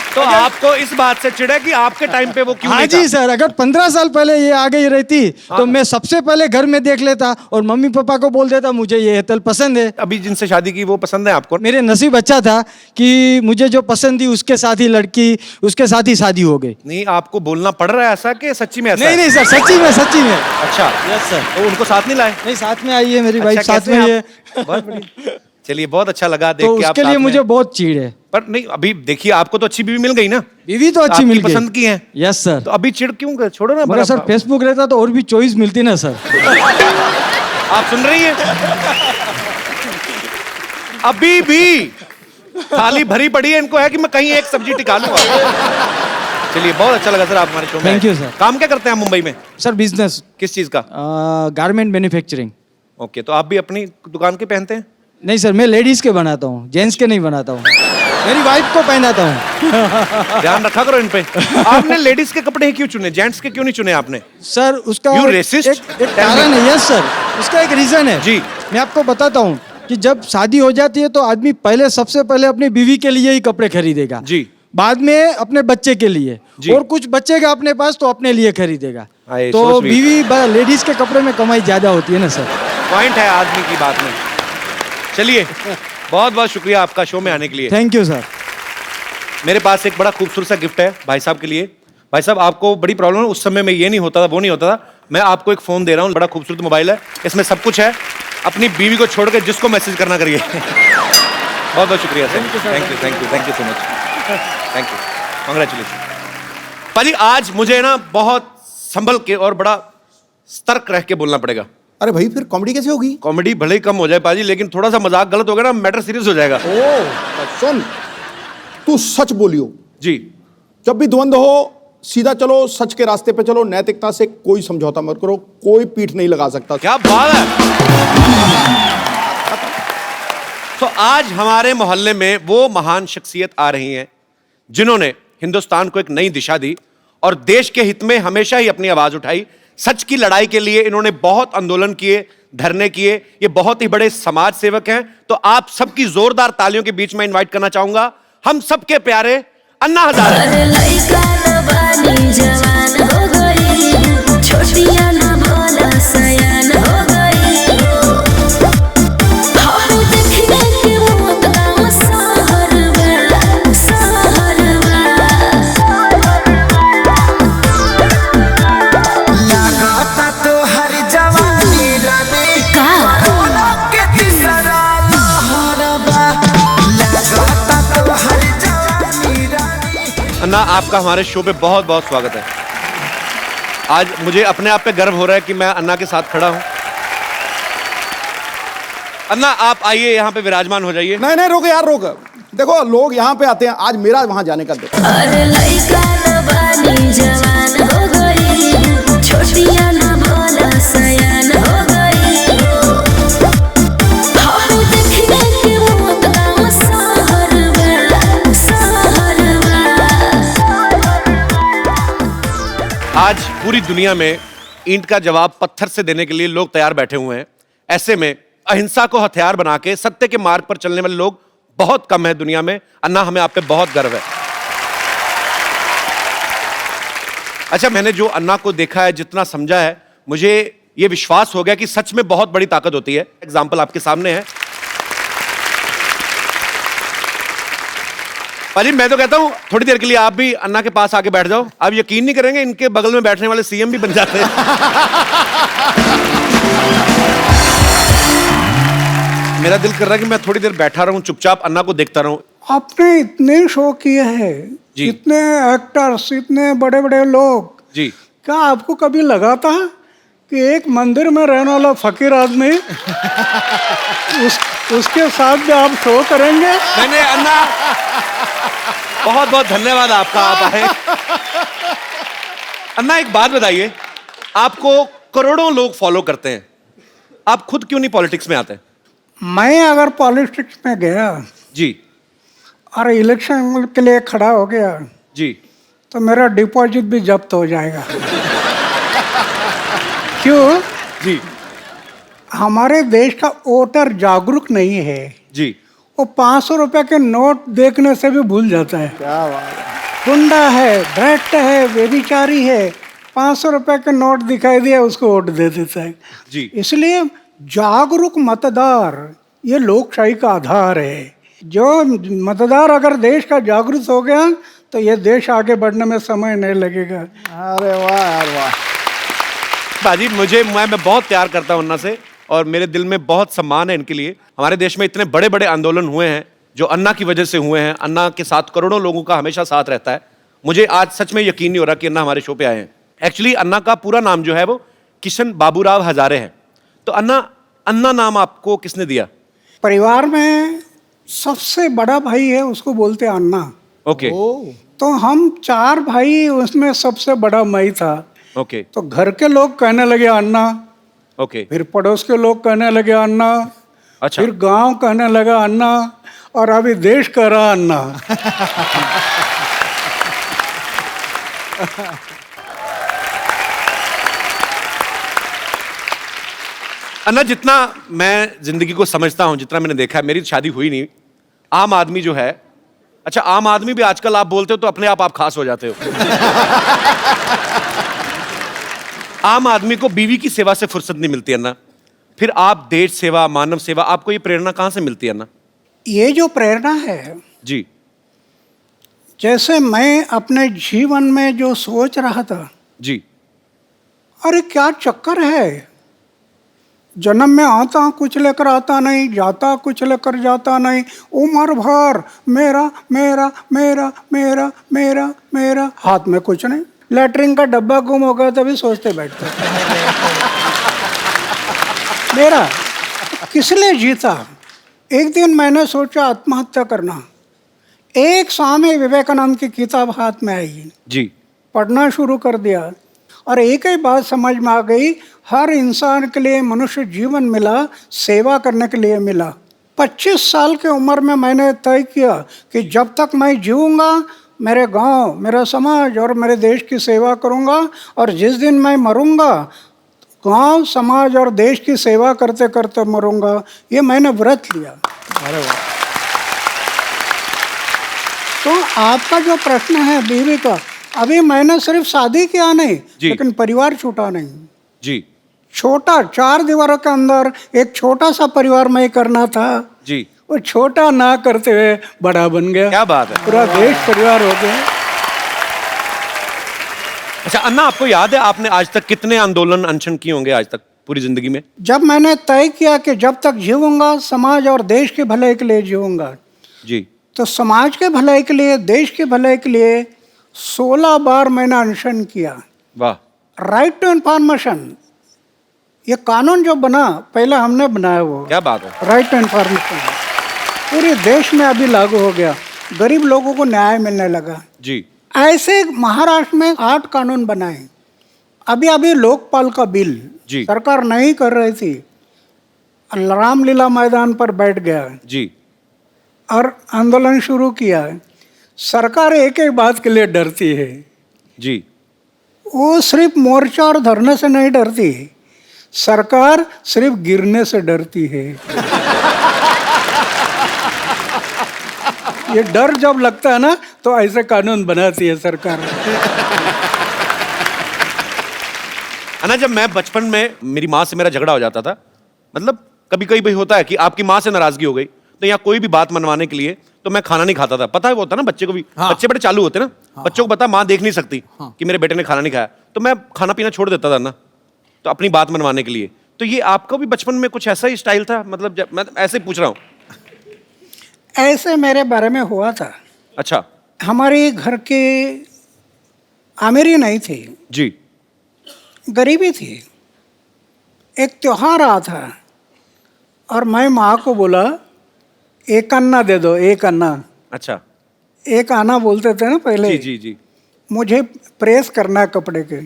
तो आपको इस बात से चिढ़ है कि आपके टाइम पे वो क्यों हाँ नहीं जी था? सर, अगर 15 साल पहले ये आ गई रहती तो मैं सबसे पहले घर में देख लेता और मम्मी पापा को बोल देता मुझे ये हेतल पसंद है। अभी जिनसे शादी की वो पसंद है आपको? मेरे नसीब अच्छा था कि मुझे जो पसंद थी उसके साथ ही लड़की, उसके साथ ही शादी हो गई। नहीं, आपको बोलना पड़ रहा है ऐसा कि सच्ची में ऐसा नहीं है? नहीं सर, सच्ची में। अच्छा। Yes sir. तो उनको साथ नहीं लाए? नहीं, साथ में आई है मेरी वाइफ, अच्छा, साथ कैसे में ही हैं है। आप? बहुत बढ़िया। चलिए, बहुत अच्छा लगा देख तो के आप उसके साथ लिए में। मुझे बहुत चीड़ है। पर नहीं, अभी देखिए आपको तो अच्छी बीवी मिल गई ना, बीवी तो अच्छी आपकी मिल गई, पसंद की है। Yes sir. तो अभी चिढ़ क्यों? छोड़ो ना। मगर सर फेसबुक रहता तो और भी चॉइस मिलती ना सर। आप सुन रही हैं? अभी भी थाली भरी पड़ी है, इनको है कि मैं कहीं एक सब्जी टिका लूंगा। चलिए, बहुत अच्छा लगा सर आप हमारे शो में। Thank you, sir. काम क्या करते हैं आप मुंबई में? सर बिजनेस, किस चीज का? Garment manufacturing. ओके, तो आप भी अपनी दुकान के पहनते हैं? नहीं सर, मैं लेडीज के बनाता हूँ, जेंट्स के नहीं बनाता हूँ। मेरी वाइफ को पहनाता हूँ। ध्यान रखा करो इन पे। आपने लेडीज के कपड़े ही क्यों चुने, जेंट्स के क्यों नहीं चुने आपने? सर उसका You racist? एक कारण है। यस सर, उसका एक रीजन है। जी। मैं आपको बताता हूँ कि जब शादी हो जाती है तो आदमी सबसे पहले अपनी बीवी के लिए ही कपड़े खरीदेगा। जी। बाद में अपने बच्चे के लिए, जी। और कुछ बचेगा अपने पास तो अपने लिए खरीदेगा। आए, तो so sweet. बीवी लेडीज के कपड़े में कमाई ज्यादा होती है ना सर। पॉइंट है आदमी की बात में। चलिए, बहुत बहुत शुक्रिया आपका शो में आने के लिए। Thank you sir. मेरे पास एक बड़ा खूबसूरत सा गिफ्ट है भाई साहब के लिए। भाई साहब, आपको बड़ी प्रॉब्लम है, उस समय में ये नहीं होता था, वो नहीं होता था। मैं आपको एक फोन दे रहा हूँ, बड़ा खूबसूरत मोबाइल है, इसमें सब कुछ है। अपनी बीवी को छोड़ के जिसको मैसेज करना करिए। बहुत बहुत शुक्रिया sir. Thank you so much. Thank you, congratulation. पाजी, आज मुझे ना बहुत संभल के और बड़ा सतर्क रह के बोलना पड़ेगा। अरे भाई, फिर कॉमेडी कैसे होगी? कॉमेडी भले ही कम हो जाए पाजी, लेकिन थोड़ा सा मजाक गलत हो गया ना, मैटर सीरियस हो जाएगा। सुन, तू सच बोलियो। जी। जब भी द्वंद हो सीधा चलो, सच के रास्ते पे चलो, नैतिकता से कोई समझौता मत करो, कोई पीठ नहीं लगा सकता। क्या बात है। तो आज हमारे मोहल्ले में वो महान शख्सियत आ रही हैं जिन्होंने हिंदुस्तान को एक नई दिशा दी और देश के हित में हमेशा ही अपनी आवाज उठाई। सच की लड़ाई के लिए इन्होंने बहुत आंदोलन किए, धरने किए। ये बहुत ही बड़े समाज सेवक हैं। तो आप सबकी जोरदार तालियों के बीच में इनवाइट करना चाहूंगा हम सबके प्यारे अन्ना हजारे। अन्ना, आपका हमारे शो पे बहुत बहुत स्वागत है। आज मुझे अपने आप पे गर्व हो रहा है कि मैं अन्ना के साथ खड़ा हूं। अन्ना, आप आइए, यहाँ पे विराजमान हो जाइए। नहीं नहीं, रोक यार, रोक। देखो, लोग यहाँ पे आते हैं, आज मेरा वहां जाने का देखो। आज पूरी दुनिया में ईंट का जवाब पत्थर से देने के लिए लोग तैयार बैठे हुए हैं। ऐसे में अहिंसा को हथियार बना के सत्य के मार्ग पर चलने वाले लोग बहुत कम है दुनिया में। अन्ना, हमें आप पे बहुत गर्व है। अच्छा, मैंने जो अन्ना को देखा है, जितना समझा है, मुझे ये विश्वास हो गया कि सच में बहुत बड़ी ताकत होती है। एग्जाम्पल आपके सामने है। पाजी, मैं तो कहता हूं थोड़ी देर के लिए आप भी अन्ना के पास आके बैठ जाओ। आप यकीन नहीं करेंगे, इनके बगल में बैठने वाले सीएम भी बन जाते हैं। मेरा दिल कर रहा है कि मैं थोड़ी देर बैठा रहूं, चुपचाप अन्ना को देखता रहूं। आपने इतने शो किए हैं, जी। इतने एक्टर्स, इतने बड़े बड़े लोग जी। क्या आपको कभी लगा था कि एक मंदिर में रहने वाला फकीर आदमी उसके साथ भी आप शो करेंगे? मैंने अन्ना, बहुत बहुत धन्यवाद आपका, आप आए। अन्ना, एक बात बताइए, आपको करोड़ों लोग फॉलो करते हैं, आप खुद क्यों नहीं पॉलिटिक्स में आते? मैं अगर पॉलिटिक्स में गया जी और इलेक्शन के लिए खड़ा हो गया जी, तो मेरा डिपॉजिट भी जब्त हो जाएगा। क्यों? जी हमारे देश का वोटर जागरूक नहीं है। जी। वो 500 रुपए के नोट देखने से भी भूल जाता है। क्या बात है। गुंडा है, भ्रष्ट है, व्यभिचारी है, 500 रुपए के नोट दिखाई दिया उसको वोट दे देता है। जी। इसलिए जागरूक मतदार ये लोकशाही का आधार है। जो मतदार अगर देश का जागरूक हो गया तो ये देश आगे बढ़ने में समय नहीं लगेगा। अरे वाह यार, वाह। बाजी, मैं बहुत प्यार करता हूं अन्ना से और मेरे दिल में बहुत सम्मान है इनके लिए। हमारे देश में इतने बड़े बड़े आंदोलन हुए हैं जो अन्ना की वजह से हुए हैं। अन्ना के साथ करोड़ों लोगों का हमेशा साथ रहता है। मुझे आज सच में यकीन नहीं हो रहा कि अन्ना हमारे शो पे आए हैं। एक्चुअली अन्ना का पूरा नाम जो है वो किशन बाबूराव हजारे है। तो अन्ना नाम आपको किसने दिया? परिवार में सबसे बड़ा भाई है, उसको बोलते हैं अन्ना। ओके। तो हम 4 भाई, उसमें सबसे बड़ा मैं था। ओके। तो घर के लोग कहने लगे अन्ना, ओके। फिर पड़ोस के लोग कहने लगे अन्ना, अच्छा। फिर गांव कहने लगा अन्ना, और अभी देश कह रहा अन्ना। अन्ना, जितना मैं जिंदगी को समझता हूं, जितना मैंने देखा है, मेरी शादी हुई नहीं, आम आदमी जो है, अच्छा आम आदमी भी आजकल आप बोलते हो तो अपने आप खास हो जाते हो। आम आदमी को बीवी की सेवा से फुर्सत नहीं मिलती अन्ना, फिर आप देश सेवा, मानव सेवा, आपको ये प्रेरणा कहां से मिलती है अन्ना? ये जो प्रेरणा है, जी जैसे मैं अपने जीवन में जो सोच रहा था, जी, अरे क्या चक्कर है, जन्म में आता कुछ लेकर आता नहीं, जाता कुछ लेकर जाता नहीं, उम्र भर मेरा मेरा मेरा मेरा मेरा मेरा, हाथ में कुछ नहीं, लैटरिन का डब्बा गुम हो गया तभी सोचते बैठते। मेरा किस लिए जीता? एक दिन मैंने सोचा आत्महत्या करना। एक स्वामी विवेकानंद की किताब हाथ में आई जी, पढ़ना शुरू कर दिया और एक ही बात समझ में आ गई, हर इंसान के लिए मनुष्य जीवन मिला सेवा करने के लिए मिला। 25 साल की उम्र में मैंने तय किया कि जब तक मैं जीऊँगा मेरे गांव, मेरा समाज और मेरे देश की सेवा करूंगा, और जिस दिन मैं मरूंगा गांव, समाज और देश की सेवा करते करते मरूंगा। ये मैंने व्रत लिया। अरे वाह। तो आपका जो प्रश्न है बीवी का, अभी मैंने सिर्फ शादी किया नहीं, जी। लेकिन परिवार छूटा नहीं। जी छोटा 4 दीवारों के अंदर एक छोटा सा परिवार में करना था, जी, वो छोटा ना करते हुए बड़ा बन गया। क्या बात है। पूरा देश परिवार हो गया। अच्छा अन्ना, आपको याद है आपने आज तक कितने आंदोलन अनशन किए होंगे आज तक पूरी जिंदगी में? जब मैंने तय किया कि जब तक जीऊंगा समाज और देश के भलाई के लिए जीऊंगा, जी, तो समाज के भलाई के लिए, देश के भलाई के लिए 16 बार मैंने अनशन किया। वाह। राइट टू इन्फॉर्मेशन, ये कानून जो बना पहले हमने बनाया, वो क्या बात है। राइट टू इन्फॉर्मेशन पूरे देश में अभी लागू हो गया। गरीब लोगों को न्याय मिलने लगा। जी ऐसे महाराष्ट्र में 8 कानून बनाए। अभी अभी लोकपाल का बिल जी। सरकार नहीं कर रही थी, रामलीला मैदान पर बैठ गया जी और आंदोलन शुरू किया। सरकार एक एक बात के लिए डरती है, जी, वो सिर्फ मोर्चा और धरने से नहीं डरती, सरकार सिर्फ गिरने से डरती है। ये डर जब लगता है ना, तो ऐसे कानून बनाती है सरकार। अन्ना, जब मैं बचपन में मेरी माँ से मेरा झगड़ा हो जाता था, मतलब कभी कभी भी होता है कि आपकी माँ से नाराजगी हो गई, तो यहाँ कोई भी बात मनवाने के लिए तो मैं खाना नहीं खाता था। पता है वो होता ना बच्चे को भी, बच्चे बड़े चालू होते ना, बच्चों को पता माँ देख नहीं सकती कि मेरे बेटे ने खाना नहीं खाया, तो मैं खाना पीना छोड़ देता था ना, तो अपनी बात मनवाने के लिए। तो ये आपका भी बचपन में कुछ ऐसा ही स्टाइल था? मतलब जब मैं ऐसे पूछ रहा हूँ। ऐसे मेरे बारे में हुआ था। अच्छा। हमारे घर की अमीरी नहीं थी, जी गरीबी थी। एक त्योहार आ था और मैं माँ को बोला, एक अन्ना दे दो, एक अन्ना। अच्छा। एक आना बोलते थे ना पहले। जी जी जी। मुझे प्रेस करना है कपड़े के।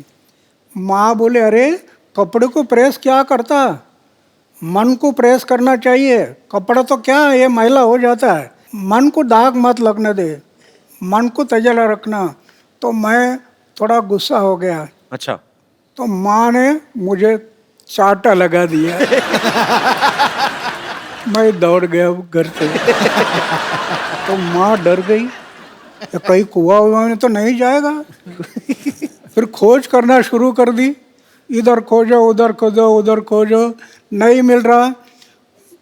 माँ बोले, अरे कपड़े को प्रेस क्या करता, मन को प्रेस करना चाहिए, कपड़ा तो क्या है, ये मैला हो जाता है, मन को दाग मत लगने दे, मन को तजला रखना। तो मैं थोड़ा गुस्सा हो गया। अच्छा। तो माँ ने मुझे चाटा लगा दिया। मैं दौड़ गया घर से। तो माँ डर गई, कहीं कुआ हुआ में तो नहीं जाएगा। फिर खोज करना शुरू कर दी, इधर खोजो उधर खोजो उधर खोजो, नहीं मिल रहा।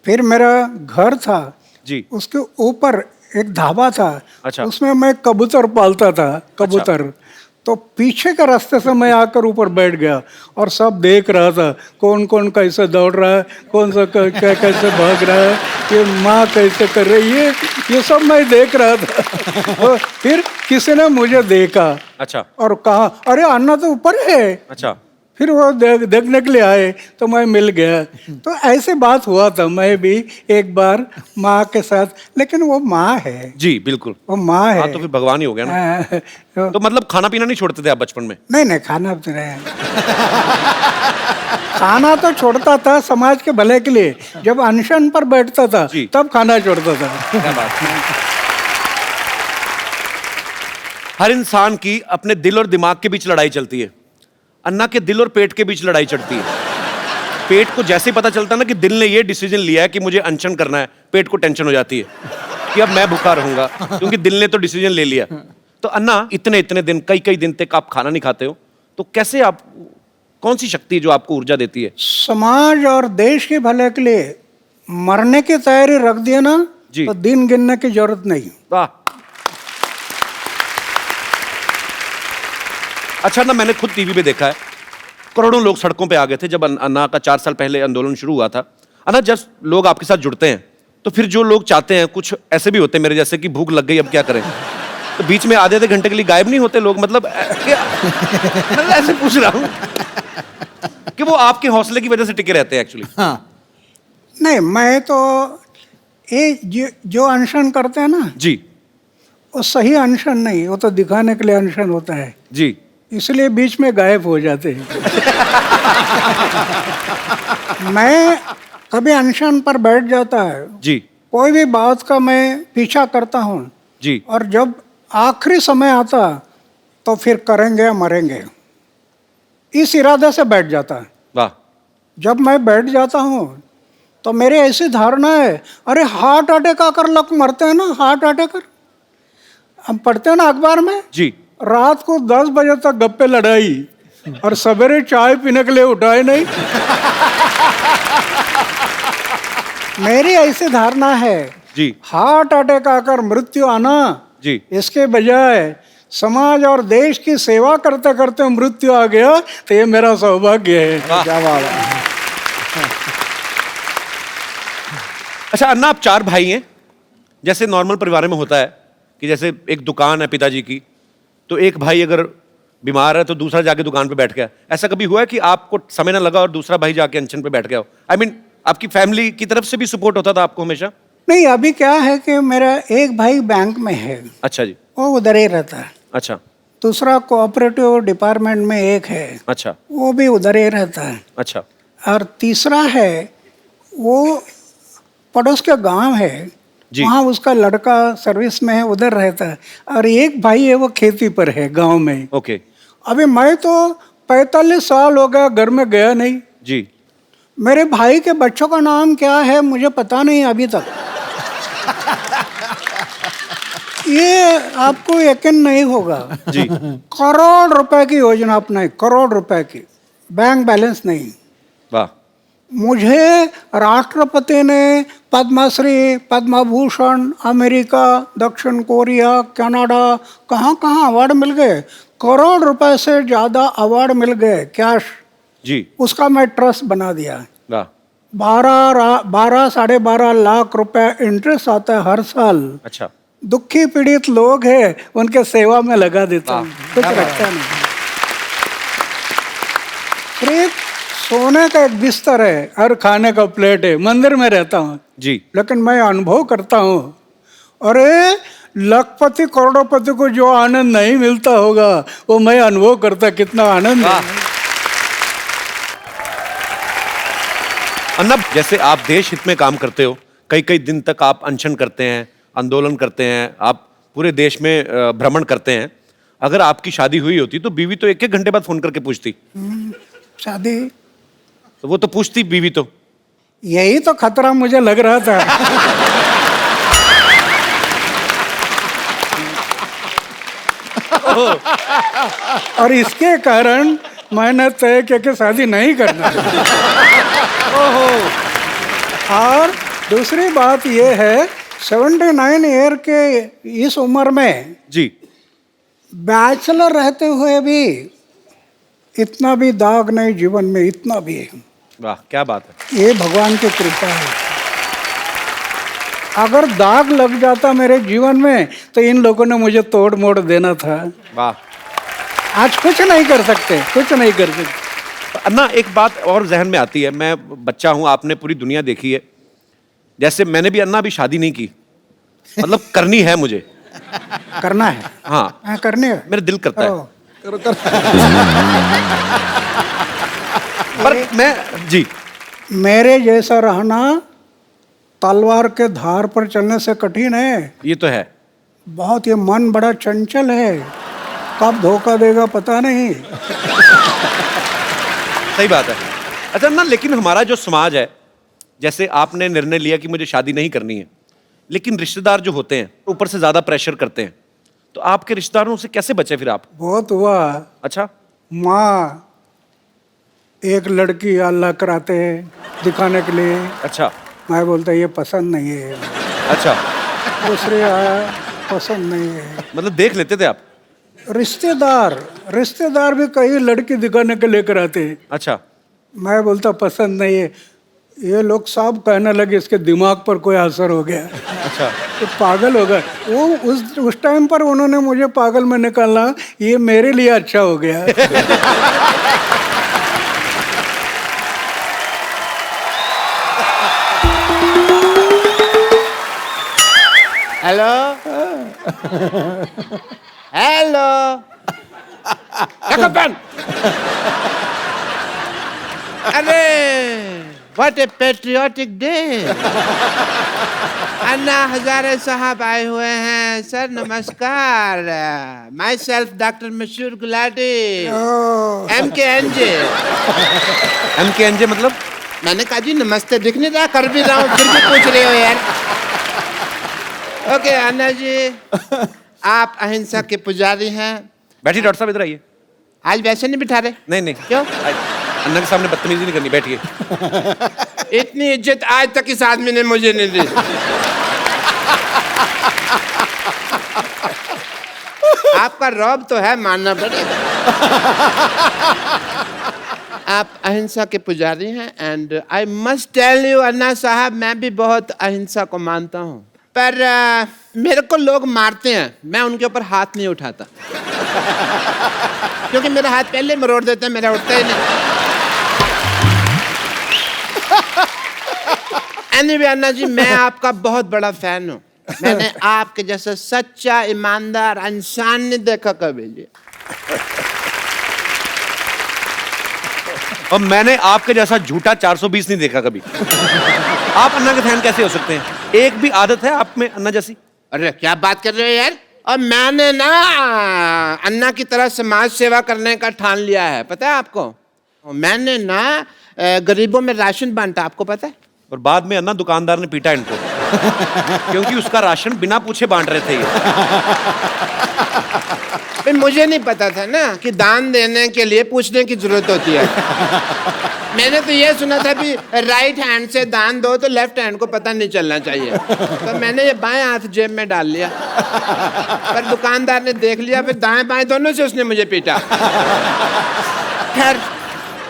फिर मेरा घर था जी। उसके ऊपर एक ढाबा था। अच्छा। उसमें मैं कबूतर पालता था, कबूतर। अच्छा। तो पीछे के रास्ते से मैं आकर ऊपर बैठ गया और सब देख रहा था, कौन कौन कैसे दौड़ रहा है, कौन सा कैसे भाग रहा है, ये माँ कैसे कर रही है, ये सब मैं देख रहा था। और फिर किसी ने मुझे देखा। अच्छा। और कहा, अरे अन्ना तो ऊपर है। अच्छा। फिर वो देखने के लिए आए तो मैं मिल गया। तो ऐसे बात हुआ था मैं भी एक बार माँ के साथ, लेकिन वो माँ है। जी बिल्कुल, वो माँ है। हाँ तो फिर भगवान ही हो गया ना। तो मतलब खाना पीना नहीं छोड़ते थे आप बचपन में? नहीं खाना तो नहीं। खाना तो छोड़ता था समाज के भले के लिए। जब अनशन पर बैठता था तब खाना छोड़ता था। क्या बात है। हर इंसान की अपने दिल और दिमाग के बीच लड़ाई चलती है। अन्ना के दिल और पेट के बीच लड़ाई चढ़ती है। पेट को जैसे ही पता चलता ना कि दिल ने ये डिसीजन लिया है कि मुझे अनशन करना है, पेट को टेंशन हो जाती है कि अब मैं भूखा रहूंगा, क्योंकि दिल ने तो डिसीजन ले लिया। तो अन्ना, इतने इतने दिन, कई कई दिन तक आप खाना नहीं खाते हो, तो कैसे आप, कौन सी शक्ति जो आपको ऊर्जा देती है? समाज और देश के भले के लिए मरने की तैयारी रख दिया ना, तो दिन गिनने की जरूरत नहीं। वाह। अच्छा ना, मैंने खुद टीवी पे देखा है, करोड़ों लोग सड़कों पे आ गए थे जब अन्ना का 4 साल पहले आंदोलन शुरू हुआ था। अन्ना, जब लोग आपके साथ जुड़ते हैं तो फिर जो लोग चाहते हैं, कुछ ऐसे भी होते हैं मेरे जैसे कि भूख लग गई अब क्या करें, तो बीच में आधे घंटे के लिए गायब नहीं होते लोग? मतलब ऐसे पूछ रहा हूँ कि वो आपके हौसले की वजह से टिके रहते हैं एक्चुअली। हाँ। नहीं, मैं तो ये जो अनशन करते हैं ना जी, वो सही अनशन नहीं, वो तो दिखाने के लिए अनशन होता है जी, इसलिए बीच में गायब हो जाते हैं। मैं कभी अनशन पर बैठ जाता है जी, कोई भी बात का मैं पीछा करता हूँ जी, और जब आखिरी समय आता तो फिर करेंगे या मरेंगे, इस इरादे से बैठ जाता है। वाह। जब मैं बैठ जाता हूँ तो मेरी ऐसी धारणा है, अरे हार्ट अटैक आकर लोग मरते हैं ना, हार्ट अटैक कर, हम पढ़ते हैं ना अखबार में, जी। रात को 10 बजे तक गप्पे लड़ाई और सवेरे चाय पीने के लिए उठाए नहीं। मेरी ऐसी धारणा है जी। हार्ट अटैक आकर मृत्यु आना, जी। इसके बजाय समाज और देश की सेवा करते करते मृत्यु आ गया तो ये मेरा सौभाग्य है। क्या बात है। अच्छा अन्ना, आप 4 भाई हैं। जैसे नॉर्मल परिवार में होता है कि जैसे एक दुकान है पिताजी की, तो एक भाई अगर बीमार है तो दूसरा जाके दुकान पे बैठ गया। ऐसा कभी हुआ है कि आपको समय ना लगा और दूसरा भाई जाके अनशन पे बैठ गया हो? आई मीन आपकी फैमिली की तरफ से भी सपोर्ट होता था आपको हमेशा? नहीं, अभी क्या है कि मेरा एक भाई बैंक में है, अच्छा जी। वो उधर ही रहता है। अच्छा। दूसरा कोऑपरेटिव डिपार्टमेंट में एक है, अच्छा। वो भी उधर ही रहता है। अच्छा। और तीसरा है वो पड़ोस के गांव है, वहाँ उसका लड़का सर्विस में है, उधर रहता है। और एक भाई है वो खेती पर है गांव में। ओके। अभी मैं तो 45 साल हो गया घर में गया नहीं जी। मेरे भाई के बच्चों का नाम क्या है मुझे पता नहीं अभी तक। ये आपको यकीन नहीं होगा जी। करोड़ रुपए की योजना अपनाई, करोड़ रुपए की, बैंक बैलेंस नहीं। वाह। मुझे राष्ट्रपति ने पद्मश्री, पद्म भूषण, अमेरिका, दक्षिण कोरिया, कनाडा, कहाँ कहाँ अवार्ड मिल गए, करोड़ रुपए से ज़्यादा अवार्ड मिल गए कैश। जी। उसका मैं ट्रस्ट बना दिया। वाह। 12 साढ़े 12 लाख रुपए इंटरेस्ट आता है हर साल। अच्छा। दुखी पीड़ित लोग हैं उनके सेवा में लगा देता हूँ, कुछ रखता नहीं। सिर्फ सोने का एक बिस्तर है और खाने का प्लेट है, मंदिर में रहता हूँ जी। लेकिन मैं अनुभव करता हूँ, अरे लखपति करोड़पति को जो आनंद नहीं मिलता होगा वो मैं अनुभव करता, कितना आनंद है। अन्ना, जैसे आप देश हित में काम करते हो, कई कई दिन तक आप अनशन करते हैं, आंदोलन करते हैं, आप पूरे देश में भ्रमण करते हैं। अगर आपकी शादी हुई होती तो बीवी तो 1-1 घंटे बाद फोन करके पूछती। शादी तो वो तो पूछती बीवी तो। यही तो खतरा मुझे लग रहा था। और इसके कारण मैंने तय किया कि शादी नहीं करना। और दूसरी बात यह है 79 ईयर के इस उम्र में जी। बैचलर रहते हुए भी इतना भी दाग नहीं जीवन में, इतना भी है। वाह, क्या बात है। ये भगवान की कृपा है। अगर दाग लग जाता मेरे जीवन में तो इन लोगों ने मुझे तोड़ मोड़ देना था। वाह। आज कुछ नहीं कर सकते, कुछ नहीं कर सकते। अन्ना, एक बात और जहन में आती है, मैं बच्चा हूं, आपने पूरी दुनिया देखी है। जैसे मैंने भी अन्ना अभी शादी नहीं की, मतलब करनी है मुझे। करना है? हाँ करनी है, मेरा दिल करता है। करो। पर मैं जी, मेरे जैसा रहना तलवार के धार पर चलने से कठिन है। ये तो है। बहुत, ये मन बड़ा चंचल है, कब धोखा देगा पता नहीं। सही बात है। अच्छा ना, लेकिन हमारा जो समाज है, जैसे आपने निर्णय लिया कि मुझे शादी नहीं करनी है, लेकिन रिश्तेदार जो होते हैं ऊपर से ज्यादा प्रेशर करते हैं, तो आपके रिश्तेदारों से कैसे बचे फिर आप? बहुत हुआ। अच्छा। माँ एक लड़की अल्लाह कराते हैं दिखाने के लिए। अच्छा। मैं बोलता ये पसंद नहीं है। अच्छा। दूसरे आया, पसंद नहीं है। मतलब देख लेते थे आप? रिश्तेदार भी कई लड़की दिखाने के लेकर आते हैं। अच्छा। मैं बोलता पसंद नहीं है। ये लोग सब कहने लगे इसके दिमाग पर कोई असर हो गया। अच्छा। तो पागल हो गया वो। उस टाइम पर उन्होंने मुझे पागल में निकाला, ये मेरे लिए अच्छा हो गया। हेलो हेलो अरे what A patriotic day. Anna Hazare साहब आए हुए हैं सर, नमस्कार। माई सेल्फ डॉक्टर मशहूर गुलाटी, MKNJ। MKNJ मतलब? मैंने कहा जी नमस्ते दिख नहीं रहा, कर भी रहा हूँ, फिर भी पूछ रहे हो यार। ओके अन्ना जी, आप अहिंसा के पुजारी हैं। बैठिए डॉक्टर साहब, इधर आइए। आज वैसे नहीं बिठा रहे? नहीं नहीं, क्यों? अन्ना के सामने बदतमीजी नहीं करनी, बैठिए। इतनी इज्जत आज तक इस आदमी ने मुझे नहीं दी। आपका रौब तो है, मानना पड़ेगा। आप अहिंसा के पुजारी हैं and I must tell you Anna sahab, मैं भी बहुत अहिंसा को मानता हूँ, पर मेरे को लोग मारते हैं, मैं उनके ऊपर हाथ नहीं उठाता। क्योंकि मेरा हाथ पहले मरोड़ देते हैं, मेरा उठता ही नहीं। एनीवे अन्ना जी, मैं आपका बहुत बड़ा फैन हूँ। मैंने आपके जैसा सच्चा ईमानदार इंसान नहीं देखा कभी जी। और मैंने आपके जैसा झूठा 420 नहीं देखा कभी। आप अन्ना के फैन कैसे हो सकते हैं? एक भी आदत है आप में अन्ना जैसी? अरे क्या बात कर रहे हो यार। और मैंने ना अन्ना की तरह समाज सेवा करने का ठान लिया है, पता है आपको। मैंने ना गरीबों में राशन बांटा, आपको पता है। और बाद में अन्ना दुकानदार ने पीटा इनको क्योंकि उसका राशन बिना पूछे बांट रहे थे ये। फिर मुझे नहीं पता था ना कि दान देने के लिए पूछने की जरूरत होती है। मैंने तो ये सुना था कि राइट हैंड से दान दो तो लेफ्ट हैंड को पता नहीं चलना चाहिए, तो मैंने ये बाएं हाथ जेब में डाल लिया। पर दुकानदार ने देख लिया, फिर दाएं बाएं दोनों से उसने मुझे पीटा। खैर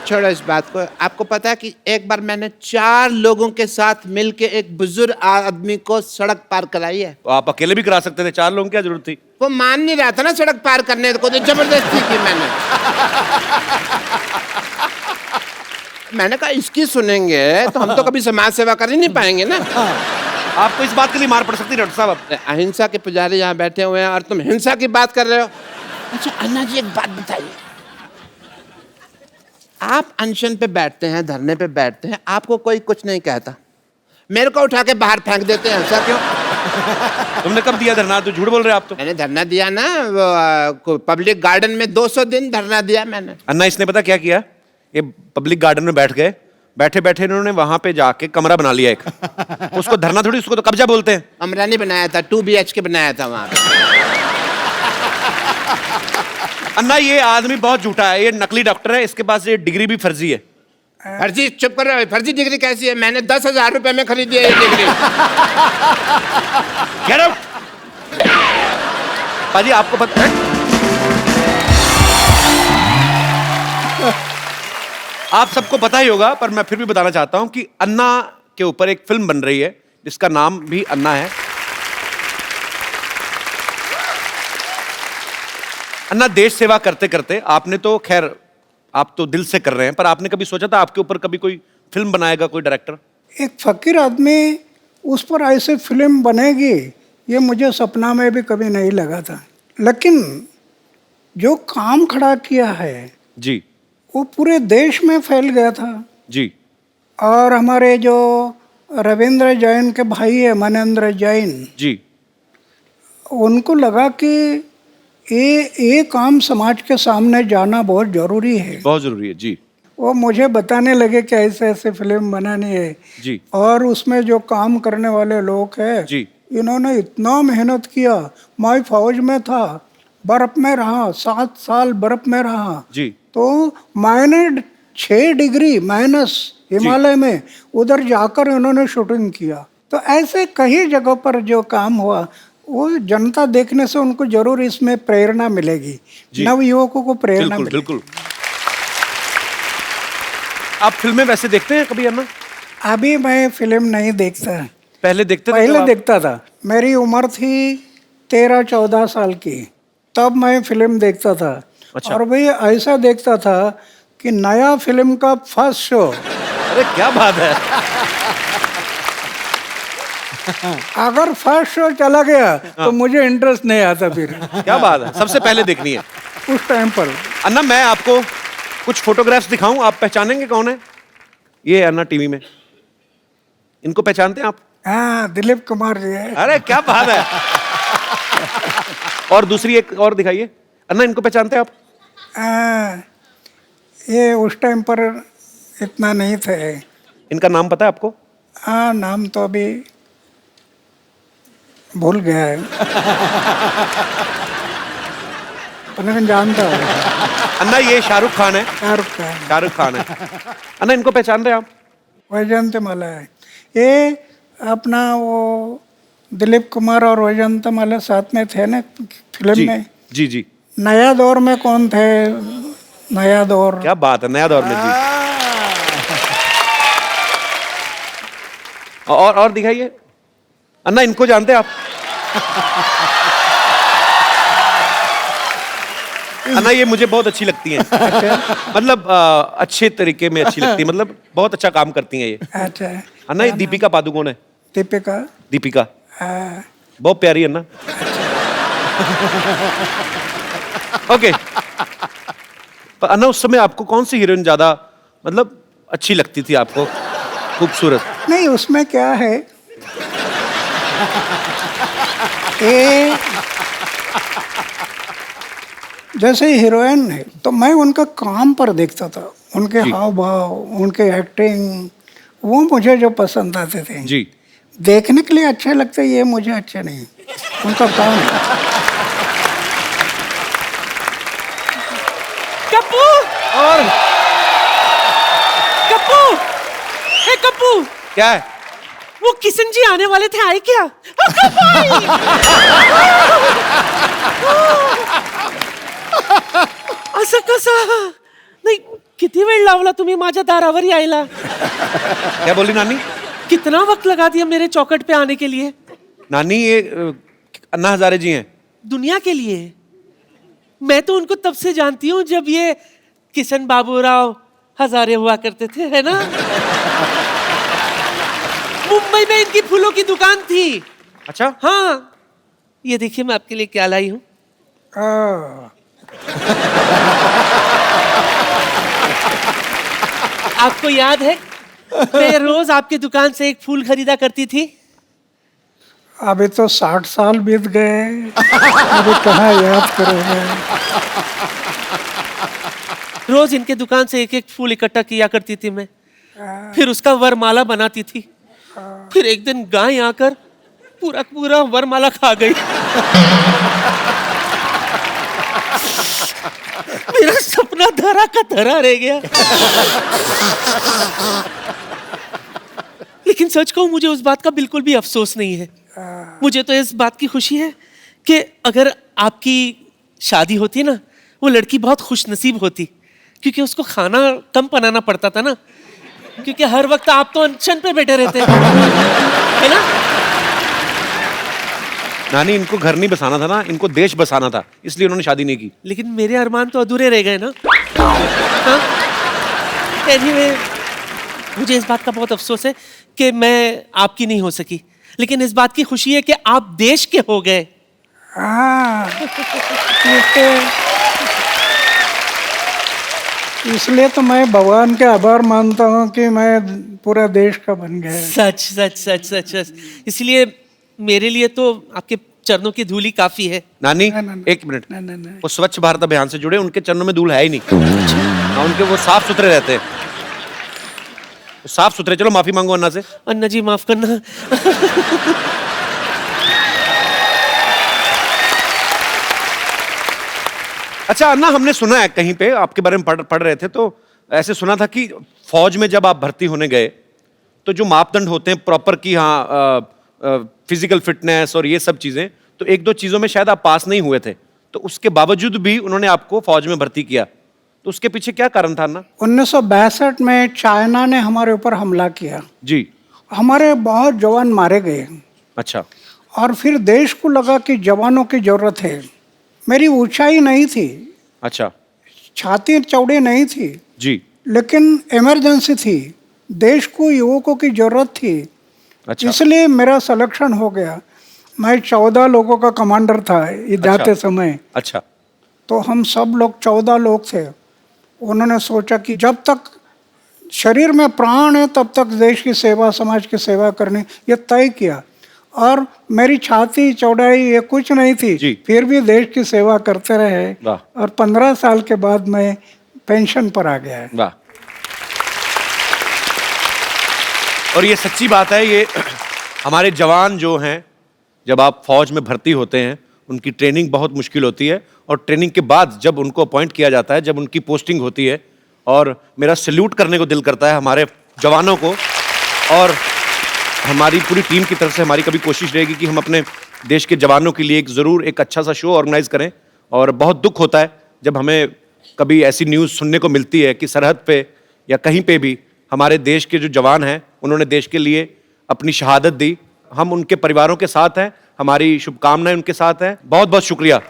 छोड़ो इस बात को। आपको पता है कि एक बार मैंने 4 लोगों के साथ मिलके एक बुजुर्ग आदमी को सड़क पार कराई है। तो आप अकेले भी करा सकते थे, 4 लोगों की क्या जरूरत थी? वो मान नहीं रहा था ना सड़क पार करने को, तो जबरदस्ती की मैंने। मैंने कहा इसकी सुनेंगे तो हम तो कभी समाज सेवा कर ही नहीं पाएंगे ना। आपको इस बात के लिए मार पड़ सकती है डॉक्टर साहब। अहिंसा के पुजारी यहाँ बैठे हुए हैं और तुम हिंसा की बात कर रहे हो। अच्छा अन्ना जी, एक बात बताइए, आप अनशन पे बैठते हैं, धरने पे बैठते हैं, आपको कोई कुछ नहीं कहता, मेरे को उठा के बाहर फेंक देते हैं, ऐसा क्यों? तुमने कब दिया धरना? तो झूठ बोल रहे हो आप तो। मैंने धरना दिया ना, पब्लिक गार्डन में 200 दिन धरना दिया मैंने। अन्ना इसने पता क्या किया? ये पब्लिक गार्डन में बैठ गए, बैठे बैठे इन्होंने वहां पे जाके कमरा बना लिया एक। उसको धरना थोड़ी, उसको तो कब्जा बोलते हैं। कमरा नहीं बनाया था, 2 BHK बनाया था वहां पे। अन्ना ये आदमी बहुत झूठा है, ये नकली डॉक्टर है, इसके पास ये डिग्री भी फर्जी है। फर्जी? चुप कर रहे हो, फर्जी डिग्री कैसी है? मैंने 10,000 रुपए में खरीदी है ये डिग्री। Get out! पाजी आपको पता है, आप सबको पता ही होगा, पर मैं फिर भी बताना चाहता हूं कि अन्ना के ऊपर एक फिल्म बन रही है जिसका नाम भी अन्ना है। अन्ना, देश सेवा करते करते आपने तो खैर आप तो दिल से कर रहे हैं, पर आपने कभी सोचा था आपके ऊपर कभी कोई फिल्म बनाएगा कोई डायरेक्टर? एक फकीर आदमी उस पर ऐसे फिल्म बनेगी ये मुझे सपना में भी कभी नहीं लगा था। लेकिन जो काम खड़ा किया है जी वो पूरे देश में फैल गया था। जी। और हमारे जो रविंद्र जैन के भाई है मनेंद्र जैन जी, उनको लगा कि ये काम समाज के सामने जाना बहुत जरूरी है, बहुत जरूरी है। जी। वो मुझे बताने लगे कि ऐसे ऐसे फिल्म बनानी है जी। और उसमें जो काम करने वाले लोग हैं जी। इन्होंने इतना मेहनत किया। मैं फौज में था, बर्फ में रहा, 7 साल बर्फ में रहा। जी। तो मैंने 6 डिग्री माइनस हिमालय में उधर जाकर इन्होंने शूटिंग किया। तो ऐसे कई जगहों पर जो काम हुआ वो जनता देखने से उनको जरूर इसमें प्रेरणा मिलेगी, नव युवकों को प्रेरणा मिलेगी। बिल्कुल। आप फिल्में वैसे देखते हैं कभी अन्ना? अभी मैं फिल्म नहीं देखता। पहले देखते थे? पहले देखता था, मेरी उम्र थी 13-14 साल की, तब मैं फिल्म देखता था। अच्छा। और भाई ऐसा देखता था कि नया फिल्म का फर्स्ट शो। अरे क्या बात है। अगर फर्स्ट शो चला गया तो मुझे इंटरेस्ट नहीं आता फिर। क्या बात है, सबसे पहले देखनी है उस टाइम पर। अन्ना, मैं आपको कुछ फोटोग्राफ्स दिखाऊं, आप पहचानेंगे कौन है? ये अन्ना टीवी में, इनको पहचानते हैं आप? हाँ, दिलीप कुमार जी है। अरे क्या बात है। और दूसरी एक और दिखाइए। अन्ना, इनको पहचानते हैं आप? ये उस टाइम पर इतना नहीं थे। इनका नाम पता है आपको? हाँ, नाम तो अभी भूल गया है, लेकिन जानता हूँ। अन्ना, ये शाहरुख खान है। शाहरुख खान। शाहरुख खान है। अन्ना, इनको पहचान रहे हैं आप? वैजयंतीमाला है ये। अपना वो दिलीप कुमार और वैजयंतीमाला साथ में थे ना फिल्म जी में। जी जी। नया दौर में कौन थे? नया दौर। क्या बात है, नया दौर में जी। और दिखाइए। अन्ना, इनको जानते हैं आप? अन्ना, ये मुझे बहुत अच्छी लगती हैं। मतलब अच्छे तरीके में अच्छी लगती है, मतलब बहुत अच्छा काम करती हैं ये। अच्छा। अन्ना, ये दीपिका पादुकोण है। दीपिका। दीपिका हाँ। बहुत प्यारी है अन्ना। ओके। पर अन्ना, उस समय आपको कौन सी हीरोइन ज्यादा मतलब अच्छी लगती थी आपको, खूबसूरत? नहीं, उसमें क्या है, ये जैसे हीरोइन है तो मैं उनका काम पर देखता था, उनके हाव भाव, उनके एक्टिंग, वो मुझे जो पसंद आते थे। जी। देखने के लिए अच्छे लगते, ये मुझे अच्छे नहीं, उनका काम है। कप्पू और कप्पू, हे कप्पू, क्या है? वो किशन जी आने वाले थे, आए क्या? असं कसं? नाही, किती वेळ लावला तुम्ही माझ्या दारावर यायला? क्या बोली नानी? कितना वक्त लगा दिया मेरे चौखट पे आने के लिए? नानी, ये अन्ना हजारे जी हैं। दुनिया के लिए। मैं तो उनको तब से जानती हूँ जब ये किशन बाबूराव हजारे हुआ करते थे, है ना? मुंबई में इनकी फूलों की दुकान थी। अच्छा। हाँ, ये देखिए मैं आपके लिए क्या लाई हूँ। आपको याद है मैं रोज आपके दुकान से एक फूल खरीदा करती थी? अभी तो 60 साल बीत गए, अभी कहाँ याद करोगे? रोज इनके दुकान से एक एक फूल इकट्ठा किया करती थी मैं, फिर उसका वरमाला बनाती थी। फिर एक दिन गाय आकर पूरा पूरा वरमाला खा गई। मेरा सपना धरा का धरा रह गया। लेकिन सच कहूं, मुझे उस बात का बिल्कुल भी अफसोस नहीं है। मुझे तो इस बात की खुशी है कि अगर आपकी शादी होती ना, वो लड़की बहुत खुशनसीब होती, क्योंकि उसको खाना कम बनाना पड़ता था ना, क्योंकि हर वक्त आप तो अनशन पे बैठे रहते है ना? नानी, इनको घर नहीं बसाना था ना, इनको देश बसाना था, इसलिए उन्होंने शादी नहीं की। लेकिन मेरे अरमान तो अधूरे रह गए ना। हाँ? Anyway, मुझे इस बात का बहुत अफसोस है कि मैं आपकी नहीं हो सकी, लेकिन इस बात की खुशी है कि आप देश के हो गए। हाँ, इसलिए तो मैं भगवान के आभार मानता हूँ कि मैं पूरा देश का बन गया। सच सच सच सच सच। इसलिए मेरे लिए तो आपके चरणों की धूली काफी है। नानी, ना, एक मिनट। ना। वो स्वच्छ भारत अभियान से जुड़े, उनके चरणों में धूल है ही नहीं। हाँ, उनके वो साफ सुथरे रहते हैं, साफ सुथरे। चलो माफी मांगो अन्ना से। अन्ना जी माफ करना। अच्छा अन्ना, हमने सुना है कहीं पे आपके बारे में पढ़ रहे थे, तो ऐसे सुना था कि फौज में जब आप भर्ती होने गए तो जो मापदंड होते हैं प्रॉपर की, हाँ, फिजिकल फिटनेस और ये सब चीजें, तो एक दो चीजों में शायद आप पास नहीं हुए थे, तो उसके बावजूद भी उन्होंने आपको फौज में भर्ती किया, तो उसके पीछे क्या कारण था अन्ना? 1962 में चाइना ने हमारे ऊपर हमला किया जी। हमारे बहुत जवान मारे गए। अच्छा। और फिर देश को लगा कि जवानों की जरूरत है। मेरी ऊंचाई नहीं थी, अच्छा। छाती चौड़ी नहीं थी जी। लेकिन इमरजेंसी थी, देश को युवकों की जरूरत थी। अच्छा। इसलिए मेरा सिलेक्शन हो गया। मैं 14 लोगों का कमांडर था ये जाते समय। अच्छा। तो हम सब लोग 14 लोग थे। उन्होंने सोचा कि जब तक शरीर में प्राण है तब तक देश की सेवा, समाज की सेवा करनी, ये तय किया। और मेरी छाती चौड़ाई ये कुछ नहीं थी, जी। फिर भी देश की सेवा करते रहे। वाह। और 15 साल के बाद मैं पेंशन पर आ गया है। वाह। और ये सच्ची बात है, ये हमारे जवान जो हैं, जब आप फौज में भर्ती होते हैं, उनकी ट्रेनिंग बहुत मुश्किल होती है, और ट्रेनिंग के बाद जब उनको अपॉइंट किया जाता है, जब उनकी पोस्टिंग होती है, और मेरा सैल्यूट करने को दिल करता है हमारे जवानों को। और हमारी पूरी टीम की तरफ से हमारी कभी कोशिश रहेगी कि हम अपने देश के जवानों के लिए एक ज़रूर एक अच्छा सा शो ऑर्गेनाइज करें। और बहुत दुख होता है जब हमें कभी ऐसी न्यूज़ सुनने को मिलती है कि सरहद पे या कहीं पे भी हमारे देश के जो जवान हैं, उन्होंने देश के लिए अपनी शहादत दी। हम उनके परिवारों के साथ हैं, हमारी शुभकामनाएं उनके साथ हैं। बहुत बहुत शुक्रिया।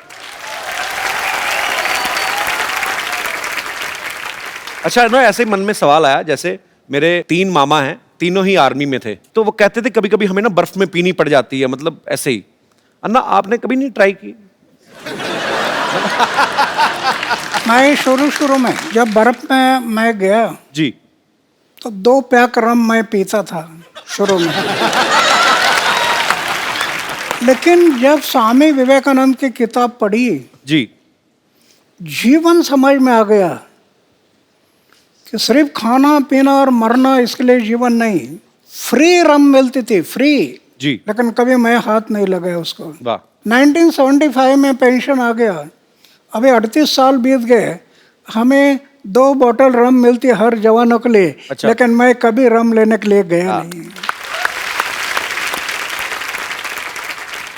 अच्छा ना, ऐसे मन में सवाल आया, जैसे मेरे 3 मामा हैं, तीनों ही आर्मी में थे, तो वो कहते थे कभी कभी हमें ना बर्फ में पीनी पड़ जाती है, मतलब ऐसे ही। अन्ना, आपने कभी नहीं ट्राई की? मैं शुरू में जब बर्फ में मैं गया जी, तो 2 पैक रम मैं पीता था शुरू में। लेकिन जब स्वामी विवेकानंद की किताब पढ़ी, जी, जीवन समझ में आ गया कि सिर्फ खाना पीना और मरना इसके लिए जीवन नहीं। फ्री रम मिलती थी, फ्री जी, लेकिन कभी मैं हाथ नहीं लगाया उसको। वाह। 1975 में पेंशन आ गया, अभी 38 साल बीत गए, हमें 2 बोतल रम मिलती हर जवानों के लिए। अच्छा। लेकिन मैं कभी रम लेने के लिए गया नहीं।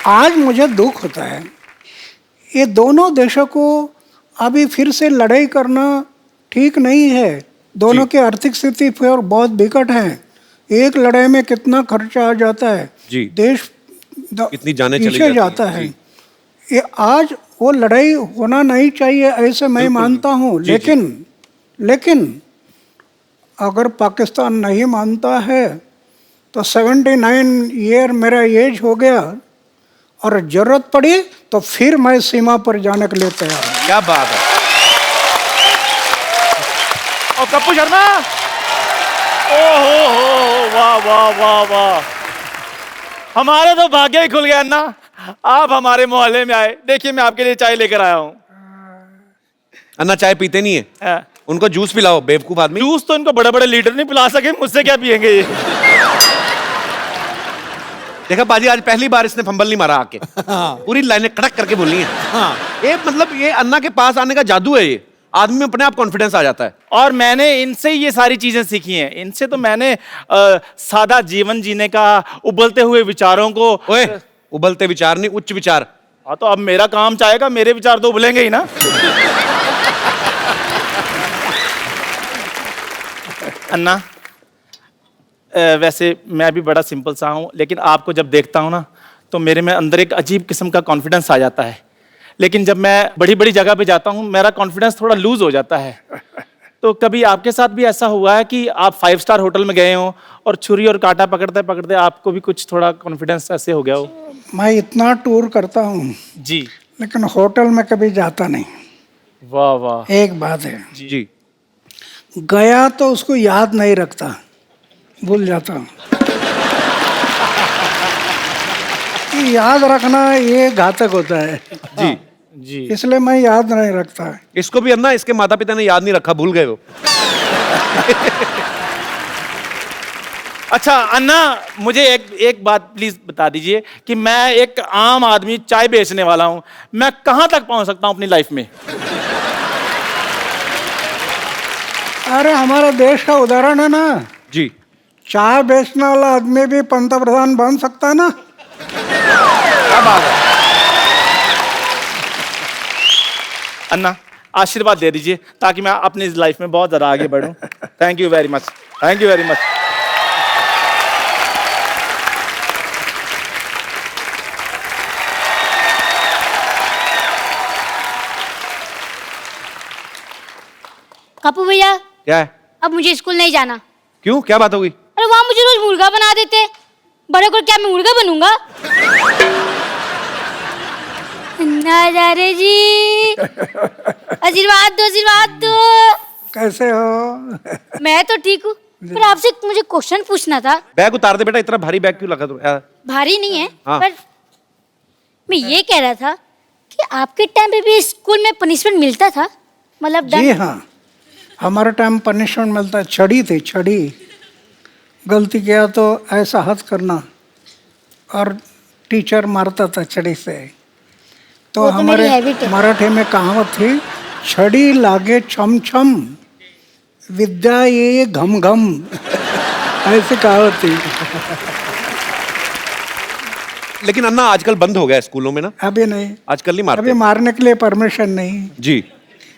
आज मुझे दुख होता है, ये दोनों देशों को अभी फिर से लड़ाई करना ठीक नहीं है। दोनों की आर्थिक स्थिति फिर बहुत विकट है। एक लड़ाई में कितना खर्चा आ जाता है, जी। देश कितनी जानें चली पीछे जाती जाता हैं। है। ये आज वो लड़ाई होना नहीं चाहिए, ऐसे मैं मानता हूँ। लेकिन अगर पाकिस्तान नहीं मानता है तो 79 ईयर मेरा एज हो गया, और जरूरत पड़ी तो फिर मैं सीमा पर जाने के लिए तैयार हूँ। क्या बात है। और कप्पू शर्मा, ओहो, वाह वाह वाह वाह, हमारे तो भाग्य ही खुल गया अन्ना, आप हमारे मोहल्ले में आए। देखिए मैं आपके लिए चाय लेकर आया हूँ। अन्ना चाय पीते नहीं है, उनको जूस पिलाओ, बेवकूफ आदमी। जूस तो इनको बड़े बड़े लीडर नहीं पिला सके, मुझसे क्या पियेंगे ये। देखा बाजी, आज पहली बार इसने फंबल नहीं मारा आके। पूरी लाइनें कड़क करके बोली हैं। ये मतलब ये अन्ना के पास आने का जादू है। ये आदमी में अपने आप कॉन्फिडेंस आ जाता है। और मैंने इनसे ये सारी चीजें सीखी हैं। इनसे तो मैंने सादा जीवन जीने का, उबलते हुए विचारों को। ओए, उबलते विचार नहीं, उच्च विचार। हाँ, तो अब मेरा काम चाहेगा, मेरे विचार तो उबलेंगे ही ना। अन्ना, वैसे मैं भी बड़ा सिंपल सा हूँ, लेकिन आपको जब देखता हूँ ना, तो मेरे में अंदर एक अजीब किस्म का कॉन्फिडेंस आ जाता है। लेकिन जब मैं बड़ी बड़ी जगह पे जाता हूँ, मेरा कॉन्फिडेंस थोड़ा लूज हो जाता है। तो कभी आपके साथ भी ऐसा हुआ है कि आप 5 स्टार होटल में गए हो और छुरी और कांटा पकड़ते पकड़ते आपको भी कुछ थोड़ा कॉन्फिडेंस ऐसे हो गया हो? मैं इतना टूर करता हूँ जी, लेकिन होटल में कभी जाता नहीं। वाह वाह। एक बात है, जी, गया तो उसको याद नहीं रखता, भूल जाता हूँ। याद रखना ये घातक होता है। जी, जी, इसलिए मैं याद नहीं रखता। इसको भी अन्ना, इसके माता पिता ने याद नहीं रखा, भूल गए वो। अच्छा अन्ना, मुझे एक बात प्लीज बता दीजिए कि मैं एक आम आदमी चाय बेचने वाला हूं, मैं कहां तक पहुंच सकता हूं अपनी लाइफ में? अरे हमारे देश का उदाहरण है ना जी, चाय बेचने वाला आदमी भी पंतप्रधान बन सकता है ना। क्या बात है। अन्ना, आशीर्वाद दे दीजिए ताकि मैं अपनी लाइफ में बहुत ज्यादा आगे बढ़ूं। Thank you very much, thank you very much. Kapoor भैया, क्या है? अब मुझे स्कूल नहीं जाना। क्यों, क्या बात हो गई? अरे वहाँ मुझे रोज मुर्गा बना देते, बड़े को क्या मैं मुर्गा बनूंगा? अन्ना जा रे जी, आशीर्वाद दो, आशीर्वाद दो। कैसे हो? मैं तो ठीक हूँ, पर आपसे मुझे क्वेश्चन पूछना था। बैग उतार दे बेटा, इतना भारी बैग क्यों लगा तू? भारी नहीं है, हाँ। पर मैं ये कह रहा था कि आपके टाइम पे भी स्कूल में पनिशमेंट मिलता था, मतलब जी हाँ, हमारे टाइम पनिशमेंट मिलता है। छड़ी थी, छड़ी। गलती किया तो ऐसा हाथ करना और टीचर मारता था छड़ी से। तो वो तो मेरी हमारे हैबिट है। मराठी में कहावत थी, छड़ी लागे छम छम, विद्या ये घम घम। ऐसी कहावत थी। लेकिन अन्ना आजकल बंद हो गया है स्कूलों में ना, अभी नहीं, आजकल नहीं अभी मारते मारने के लिए परमिशन नहीं, जी।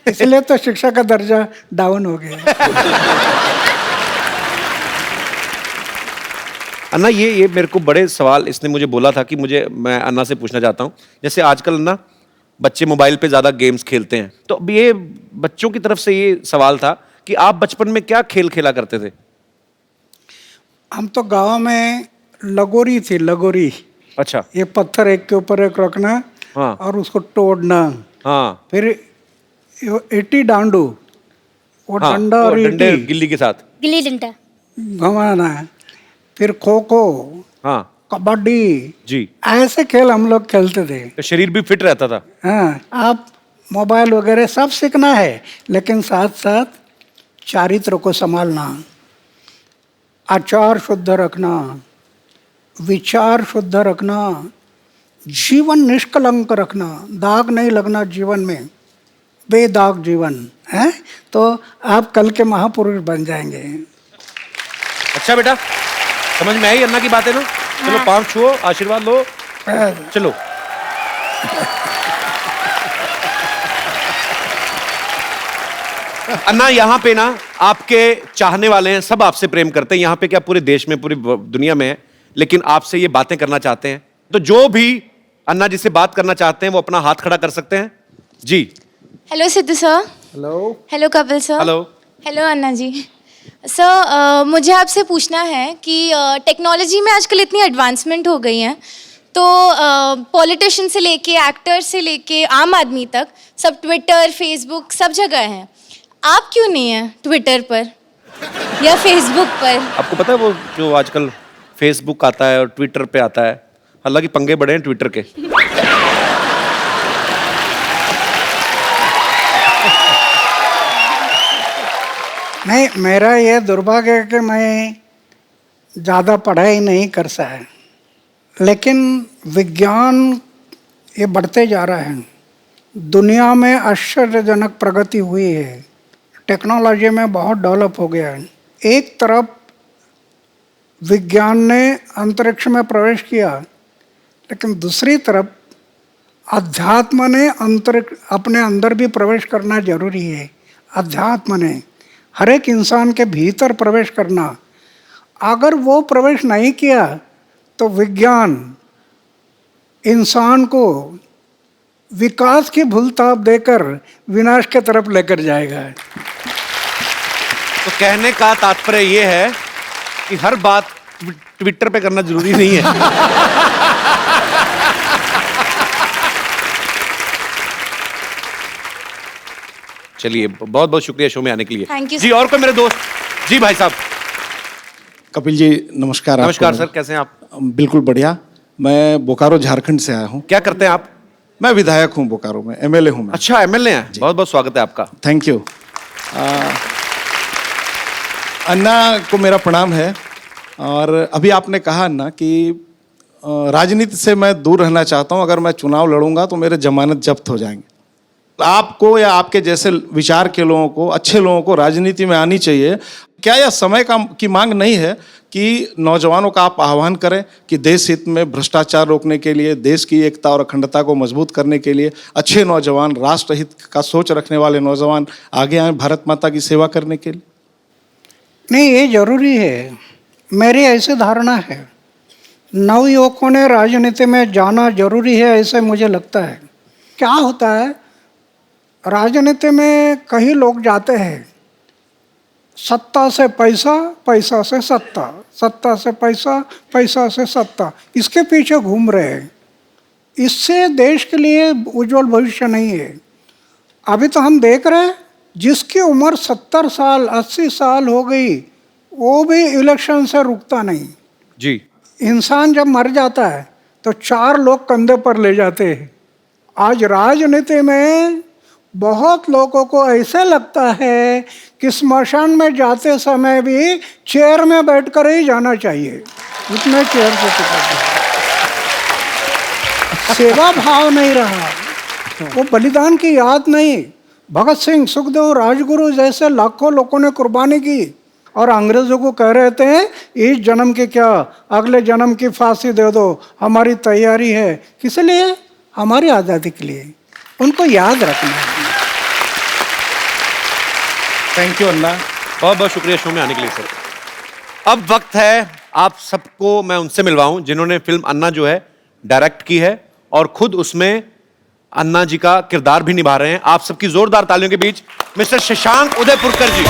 इसलिए तो शिक्षा का दर्जा डाउन हो गया। अन्ना ये मेरे को बड़े सवाल इसने मुझे बोला था कि मैं अन्ना से पूछना चाहता हूँ। जैसे आजकल अन्ना बच्चे मोबाइल पे ज्यादा गेम्स खेलते हैं, तो अब ये बच्चों की तरफ से ये सवाल था कि आप बचपन में क्या खेल खेला करते थे? हम तो गांव में लगोरी थी, लगोरी। अच्छा। ये पत्थर एक के ऊपर एक रखना, हाँ। और उसको तोड़ना। हाँ। फिर ईटी डांडू, वो हाँ, डंडा वो और डंडे ईटी गिल्ली के साथ गिल्ली डंडा, घुमाना है। फिर खो खो, हाँ कबड्डी, जी। ऐसे खेल हम लोग खेलते थे। तो शरीर भी फिट रहता था। हाँ, आप मोबाइल वगैरह सब सीखना है, लेकिन साथ साथ चारित्र को संभालना, आचार शुद्ध रखना, विचार शुद्ध रखना, जीवन निष्कलंक रखना, दाग नहीं लगना जीवन में, बेदाग जीवन है, तो आप कल के महापुरुष बन जाएंगे। अच्छा बेटा, समझ में आई अन्ना की बातें ना? चलो पाँव छुओ, आशीर्वाद लो, चलो। अन्ना यहाँ पे ना आपके चाहने वाले हैं, सब आपसे प्रेम करते हैं। यहाँ पे क्या पूरे देश में, पूरी दुनिया में है, लेकिन आपसे ये बातें करना चाहते हैं। तो जो भी अन्ना जी से बात करना चाहते हैं वो अपना हाथ खड़ा कर सकते हैं जी। Hello Sidhu sir. Hello. Hello Kapil sir. Hello. Hello Anna ji. Sir मुझे आपसे पूछना है कि टेक्नोलॉजी में आजकल इतनी एडवांसमेंट हो गई है, तो पॉलिटिशियन से लेके एक्टर से लेके आम आदमी तक सब ट्विटर फेसबुक सब जगह हैं। आप क्यों नहीं हैं ट्विटर पर या फेसबुक पर? आपको पता है वो जो आजकल फेसबुक आता है और ट्विटर पे आता है, हालांकि पंगे बड़े हैं ट्विटर के। नहीं, मेरा ये दुर्भाग्य है कि मैं ज़्यादा पढ़ाई नहीं कर सका, लेकिन विज्ञान ये बढ़ते जा रहा है। दुनिया में आश्चर्यजनक प्रगति हुई है, टेक्नोलॉजी में बहुत डेवलप हो गया है। एक तरफ विज्ञान ने अंतरिक्ष में प्रवेश किया, लेकिन दूसरी तरफ अध्यात्म ने अंतरिक्ष अपने अंदर भी प्रवेश करना जरूरी है। अध्यात्म ने हर एक इंसान के भीतर प्रवेश करना, अगर वो प्रवेश नहीं किया तो विज्ञान इंसान को विकास की भूलताप देकर विनाश की तरफ लेकर जाएगा। तो कहने का तात्पर्य ये है कि हर बात ट्विटर पे करना जरूरी नहीं है। चलिए, बहुत बहुत शुक्रिया शो में आने के लिए। Thank you, ji. sir. और कोई मेरे दोस्त? जी भाई साहब। कपिल जी नमस्कार। नमस्कार आपको। सर, कैसे हैं आप? बिल्कुल बढ़िया। मैं बोकारो झारखंड से आया हूँ। क्या करते हैं आप? मैं विधायक हूँ बोकारो में, एमएलए हूँ मैं। अच्छा, एमएलए हैं। बहुत बहुत स्वागत है आपका। Thank you. अन्ना को मेरा प्रणाम है। और अभी आपने कहा अन्ना कि राजनीति से मैं दूर रहना चाहता हूँ, अगर मैं चुनाव लड़ूंगा तो मेरे जमानत जब्त हो जाएंगे। आपको या आपके जैसे विचार के लोगों को, अच्छे लोगों को राजनीति में आनी चाहिए। क्या यह समय की मांग नहीं है कि नौजवानों का आप आह्वान करें कि देश हित में भ्रष्टाचार रोकने के लिए, देश की एकता और अखंडता को मजबूत करने के लिए अच्छे नौजवान, राष्ट्रहित का सोच रखने वाले नौजवान आगे आए भारत माता की सेवा करने के लिए? नहीं, ये जरूरी है। मेरी ऐसी धारणा है, नवयुवकों ने राजनीति में जाना जरूरी है, ऐसे मुझे लगता है। क्या होता है, राजनीति में कई लोग जाते हैं सत्ता से पैसा, पैसा से सत्ता, सत्ता से पैसा, पैसा से सत्ता, इसके पीछे घूम रहे हैं। इससे देश के लिए उज्जवल भविष्य नहीं है। अभी तो हम देख रहे हैं जिसकी उम्र 70 साल 80 साल हो गई वो भी इलेक्शन से रुकता नहीं। जी। इंसान जब मर जाता है तो 4 लोग कंधे पर ले जाते हैं। आज राजनीति में बहुत लोगों को ऐसे लगता है कि स्मशान में जाते समय भी चेयर में बैठकर ही जाना चाहिए, इतने चेयर से सेवा भाव नहीं रहा, वो बलिदान की याद नहीं। भगत सिंह, सुखदेव, राजगुरु जैसे लाखों लोगों ने कुर्बानी की और अंग्रेजों को कह रहे थे इस जन्म के क्या अगले जन्म की फांसी दे दो, हमारी तैयारी है। किस लिए? हमारी आज़ादी के लिए। उनको याद रखना है। थैंक यू अन्ना, बहुत बहुत शुक्रिया शो में आने के लिए सर। अब वक्त है आप सबको मैं उनसे मिलवाऊं जिन्होंने फिल्म अन्ना जो है डायरेक्ट की है और खुद उसमें अन्ना जी का किरदार भी निभा रहे हैं। आप सबकी जोरदार तालियों के बीच मिस्टर शशांक उदयपुरकर जी।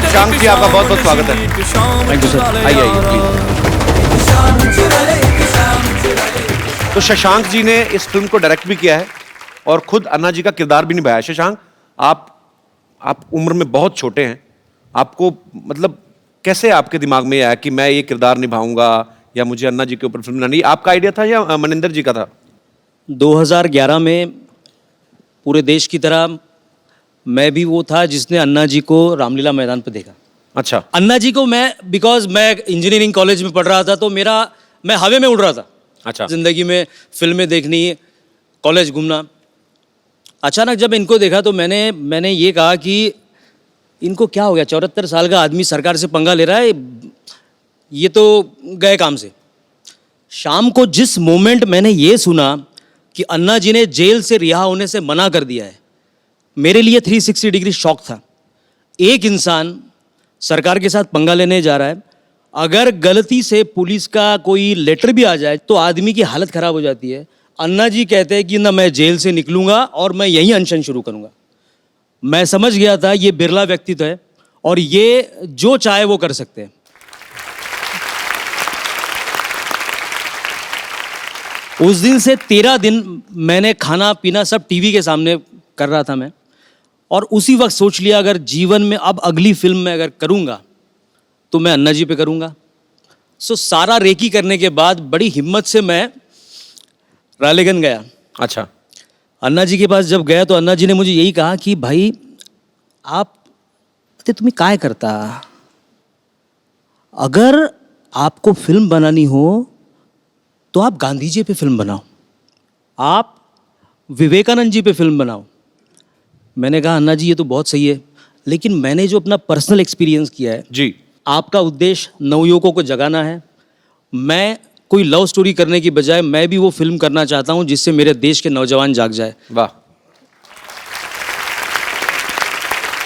शशांक जी आपका बहुत बहुत स्वागत है। Thank you sir. आइए आइए प्लीज। तो शशांक जी ने इस फिल्म को डायरेक्ट भी किया है और खुद अन्ना जी का किरदार भी निभाया। शशांक, आप उम्र में बहुत छोटे हैं, आपको मतलब कैसे आपके दिमाग में आया कि मैं ये किरदार निभाऊंगा या मुझे अन्ना जी के ऊपर फिल्म बनानी? आपका आइडिया था या मनिंदर जी का था? 2011 में पूरे देश की तरह मैं भी वो था जिसने अन्ना जी को रामलीला मैदान पर देखा। अच्छा। अन्ना जी को बिकॉज मैं इंजीनियरिंग कॉलेज में पढ़ रहा था तो मैं हवा में उड़ रहा था। अच्छा। जिंदगी में फिल्में देखनी, कॉलेज घूमना। अचानक जब इनको देखा तो मैंने ये कहा कि इनको क्या हो गया, 74 साल का आदमी सरकार से पंगा ले रहा है, ये तो गए काम से। शाम को जिस मोमेंट मैंने ये सुना कि अन्ना जी ने जेल से रिहा होने से मना कर दिया है, मेरे लिए 360 डिग्री शॉक था। एक इंसान सरकार के साथ पंगा लेने जा रहा है, अगर गलती से पुलिस का कोई लेटर भी आ जाए तो आदमी की हालत खराब हो जाती है। अन्ना जी कहते हैं कि ना मैं जेल से निकलूंगा और मैं यहीं अनशन शुरू करूंगा। मैं समझ गया था ये बिरला व्यक्तित्व है और ये जो चाहे वो कर सकते हैं। उस दिन से 13 दिन मैंने खाना पीना सब टीवी के सामने कर रहा था मैं, और उसी वक्त सोच लिया अगर जीवन में अब अगली फिल्म में अगर करूंगा तो मैं अन्ना जी पे करूंगा। सो सारा रेकी करने के बाद बड़ी हिम्मत से मैं रालेगन गया। अच्छा। अन्ना जी के पास जब गया तो अन्ना जी ने मुझे यही कहा कि भाई आप तुम्हें काय करता, अगर आपको फिल्म बनानी हो तो आप गांधी जी पे फिल्म बनाओ, आप विवेकानंद जी पे फिल्म बनाओ। मैंने कहा अन्ना जी ये तो बहुत सही है, लेकिन मैंने जो अपना पर्सनल एक्सपीरियंस किया है जी, आपका उद्देश्य नवयुवकों को जगाना है। मैं कोई लव स्टोरी करने की बजाय मैं भी वो फिल्म करना चाहता हूं जिससे मेरे देश के नौजवान जाग जाए। वाह।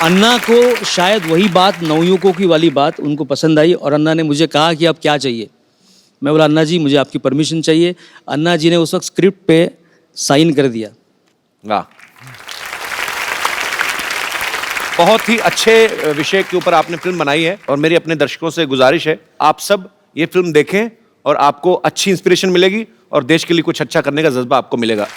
अन्ना को शायद वही बात, नवयुवकों की वाली बात उनको पसंद आई और अन्ना ने मुझे कहा कि अब क्या चाहिए। मैं बोला अन्ना जी मुझे आपकी परमिशन चाहिए। अन्ना जी ने उस वक्त स्क्रिप्ट पे साइन कर दिया। वाह, बहुत ही अच्छे विषय के ऊपर आपने फिल्म बनाई है और मेरी अपने दर्शकों से गुजारिश है आप सब ये फिल्म देखें और आपको अच्छी इंस्पिरेशन मिलेगी और देश के लिए कुछ अच्छा करने का जज्बा आपको मिलेगा।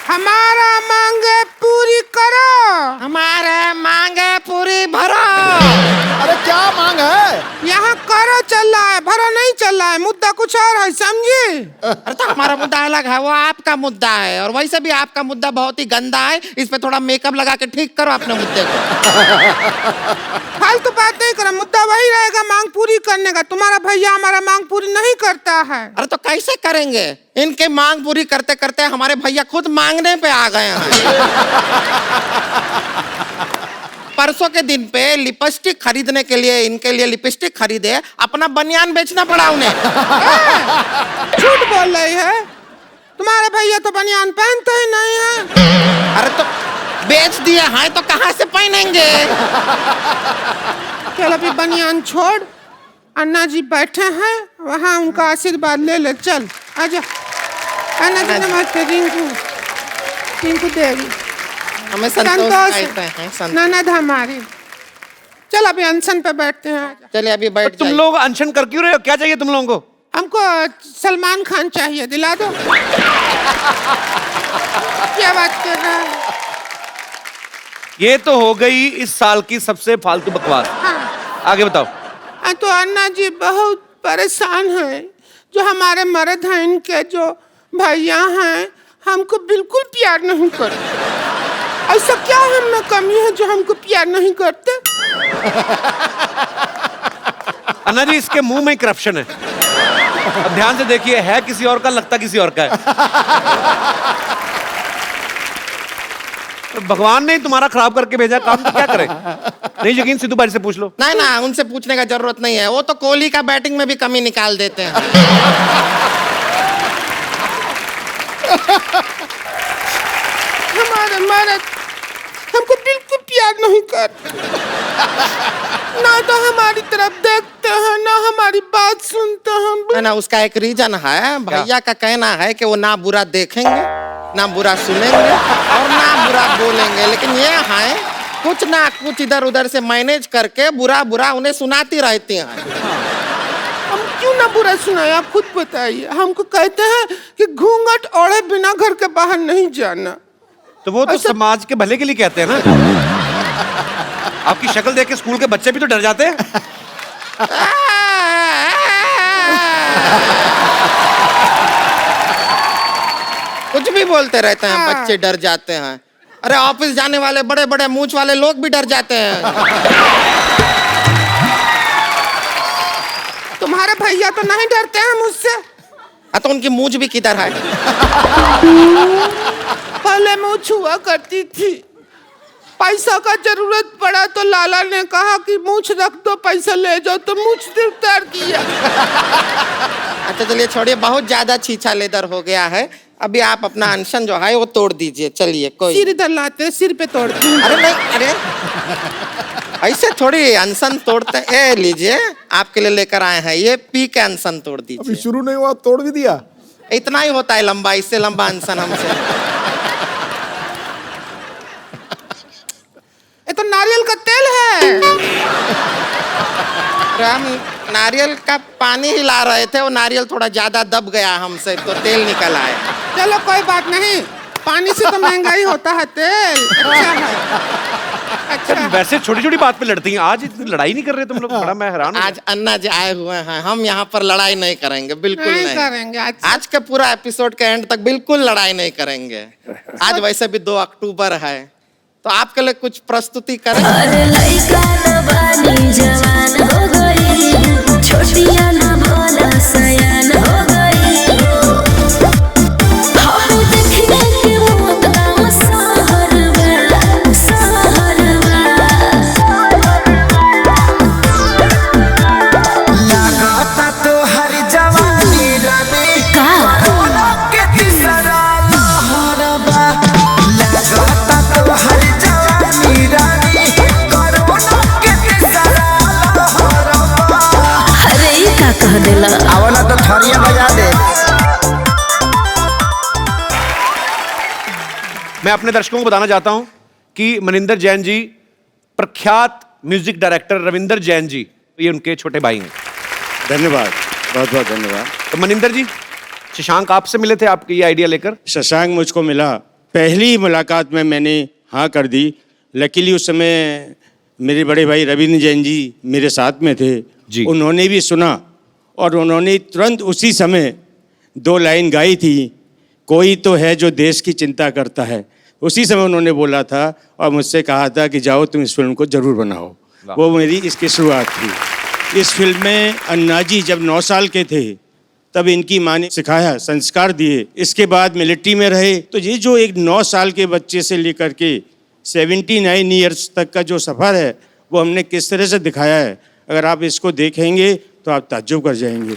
हमारा मांगे पूरी करो, हमारे मांगे पूरी भरो। अरे क्या मांग है? यहाँ करो चल रहा है, भरो नहीं चल रहा है, मुद्दा कुछ और है, समझे? अरे तो हमारा मुद्दा अलग है, वो आपका मुद्दा है, और वैसे भी आपका मुद्दा बहुत ही गंदा है, इस पे थोड़ा मेकअप लगा के ठीक करो अपने मुद्दे को। फालतू बात नहीं करो, मुद्दा वही रहेगा मांग पूरी करने का। तुम्हारा भैया हमारा मांग पूरी नहीं करता है। अरे तो कैसे करेंगे? इनके मांग पूरी करते करते हमारे भैया खुद मांगने पे आ गए हैं। परसों के दिन पे लिपस्टिक खरीदने के लिए इनके लिए लिपस्टिक खरीदे, अपना बनियान बेचना पड़ा उन्हें। झूठ बोल रही है, तुम्हारे भैया तो बनियान पहनते ही नहीं है। अरे तो बेच दिए हैं तो कहाँ से पहनेंगे? चल अभी बनियान छोड़, अन्ना जी बैठे हैं वहाँ, उनका आशीर्वाद ले ले। चल आजा। अन्ना जी नमस्ते। रिंकू देवी हमें संतोष कहते हैं, संतोष। ननद हमारी। चल अभी अनशन पे बैठते हैं। चलिए अभी बैठ तुम लोग अनशन कर क्यों रहे हो? क्या चाहिए तुम लोगों को? हमको सलमान खान चाहिए, दिला दो। क्या बात कर रहा है? ये तो हो गई इस साल की सबसे फालतू बकवास। आगे बताओ। तो अन्ना जी बहुत परेशान हैं। जो हमारे मर्द हैं, इनके जो भैया हैं, हमको बिल्कुल प्यार नहीं करते। ऐसा क्या हम में कमी है जो हमको प्यार नहीं करते? अन्ना जी, इसके मुंह में करप्शन है। अब ध्यान से देखिए, है किसी और का, लगता किसी और का है। तो भगवान ने तुम्हारा खराब करके भेजा काम, तो क्या करे? नहीं यकीन, सिद्धू भाई से पूछ लो। नहीं ना, उनसे पूछने का जरूरत नहीं है। वो तो कोहली का बैटिंग में भी कमी निकाल देते हैं। हमारे मर्द हमको बिल्कुल प्यार नहीं करते। ना तो हमारी तरफ देखते हैं, ना हमारी बात सुनते हैं। ना उसका एक रीजन है। भैया का कहना है कि वो ना बुरा देखेंगे, ना बुरा सुनेंगे और ना बुरा बोलेंगे, लेकिन ये है कुछ ना कुछ इधर उधर से मैनेज करके बुरा बुरा उन्हें सुनाती रहती हैं। हम क्यों ना बुरा सुनाए, आप खुद बताइए। हमको कहते हैं कि घूंघट ओढ़े बिना घर के बाहर नहीं जाना। तो वो तो समाज के भले के लिए कहते हैं ना। आपकी शक्ल देख के स्कूल के बच्चे भी तो डर जाते हैं। कुछ भी बोलते रहते हैं, बच्चे डर जाते हैं। अरे ऑफिस जाने वाले बड़े बड़े मूंछ वाले लोग भी डर जाते हैं। तुम्हारे भैया तो नहीं डरते हैं मुझसे। तो उनकी मूंछ भी किधर है? पहले मूंछ हुआ करती थी, पैसा का जरूरत पड़ा तो लाला ने कहा कि मूंछ रख दो, पैसा ले जाओ, तो मूंछ उतार दिया। अच्छा चलिए छोड़िए, बहुत ज्यादा छीछा लेदर हो गया है। अभी आप अपना अनशन जो है वो तोड़ दीजिए। चलिए कोई सिर इधर लाते, सिर पे तोड़ते हैं। अरे नहीं, अरे ऐसे थोड़ी अनशन तोड़ते। ए लीजिए, आपके लिए लेकर आए हैं, ये पी के अनशन तोड़ दीजिए। अभी शुरू नहीं हुआ, तोड़ भी दिया। इतना ही होता है लंबा, इससे लंबा अनशन हमसे। ये तो नारियल का तेल है। हम नारियल का पानी ही ला रहे थे, वो नारियल थोड़ा ज्यादा दब गया हमसे, तो तेल निकल आया। चलो कोई बात नहीं, पानी से तो महंगा ही होता है तेल। अच्छा है। अच्छा। वैसे छोटी छोटी बात पे लड़ती हैं, आज इतनी लड़ाई नहीं कर रहे तुम लोग। बड़ा मैं हैरान हूं। आज अन्ना जी आए हुए हैं, हम यहाँ पर लड़ाई नहीं करेंगे, बिल्कुल नहीं करेंगे। आज के पूरा एपिसोड के एंड तक बिल्कुल लड़ाई नहीं करेंगे। आज वैसे भी 2 अक्टूबर है, तो आपके लिए कुछ प्रस्तुति करें। आवला तो थरिया बजा दे। मैं अपने दर्शकों को बताना चाहता हूं कि मनिंदर जैन जी प्रख्यात म्यूजिक डायरेक्टर रविंदर जैन जी, ये उनके छोटे भाई हैं। धन्यवाद, बहुत बहुत धन्यवाद। तो मनिंदर जी, शशांक आपसे मिले थे आपके ये आइडिया लेकर? शशांक मुझको मिला, पहली मुलाकात में मैंने हाँ कर दी। लकीली उस समय मेरे बड़े भाई रविंद्र जैन जी मेरे साथ में थे जी। उन्होंने भी सुना और उन्होंने तुरंत उसी समय 2 लाइन गाई थी, कोई तो है जो देश की चिंता करता है। उसी समय उन्होंने बोला था और मुझसे कहा था कि जाओ तुम इस फिल्म को ज़रूर बनाओ। वो मेरी इसकी शुरुआत थी। इस फिल्म में अन्ना जी जब 9 साल के थे तब इनकी माँ ने सिखाया, संस्कार दिए। इसके बाद मिलिट्री में रहे। तो ये जो एक 9 साल के बच्चे से लेकर के 79 ईयर्स तक का जो सफ़र है वो हमने किस तरह से दिखाया है, अगर आप इसको देखेंगे तो आप ताज्जुब कर जाएंगे।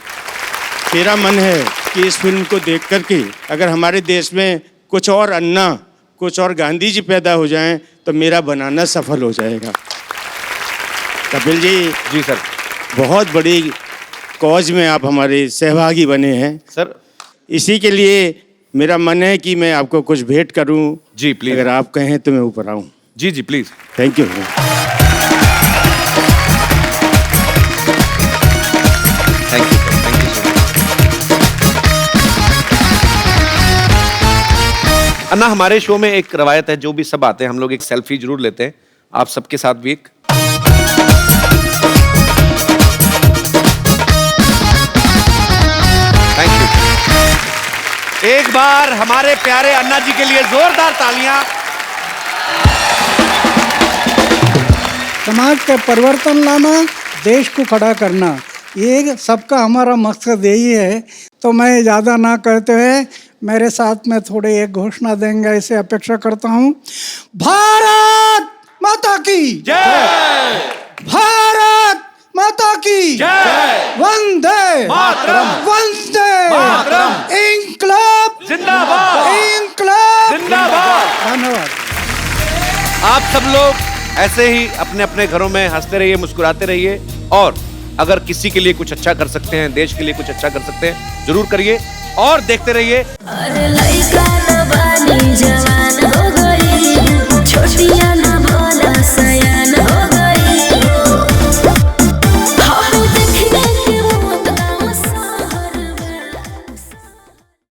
मेरा मन है कि इस फिल्म को देख करके अगर हमारे देश में कुछ और अन्ना, कुछ और गांधी जी पैदा हो जाएं तो मेरा बनाना सफल हो जाएगा। कपिल जी सर, बहुत बड़ी कॉज में आप हमारे सहभागी बने हैं सर। इसी के लिए मेरा मन है कि मैं आपको कुछ भेंट करूं। जी प्लीज, अगर आप कहें तो मैं ऊपर आऊं। जी जी please. Thank you. Thank you sir, thank you sir. Anna, हमारे शो में एक रवायत है, जो भी सब आते हैं हम लोग एक सेल्फी जरूर लेते हैं, आप सबके साथ भी एक। Thank you. एक बार हमारे प्यारे अन्ना जी के लिए जोरदार तालियां। समाज के परिवर्तन लाना, देश को खड़ा करना, ये सबका हमारा मकसद यही है। तो मैं ज़्यादा ना कहते हुए मेरे साथ में थोड़ी एक घोषणा देंगे, इसे अपेक्षा करता हूँ। भारत माता की जय! भारत माता की जय! वंदे मातरम! वंदे मातरम! इंकलाब जिंदाबाद! इंकलाब जिंदाबाद! धन्यवाद। आप सब लोग ऐसे ही अपने अपने घरों में हंसते रहिए, मुस्कुराते रहिए, और अगर किसी के लिए कुछ अच्छा कर सकते हैं, देश के लिए कुछ अच्छा कर सकते हैं, जरूर करिए और देखते रहिए।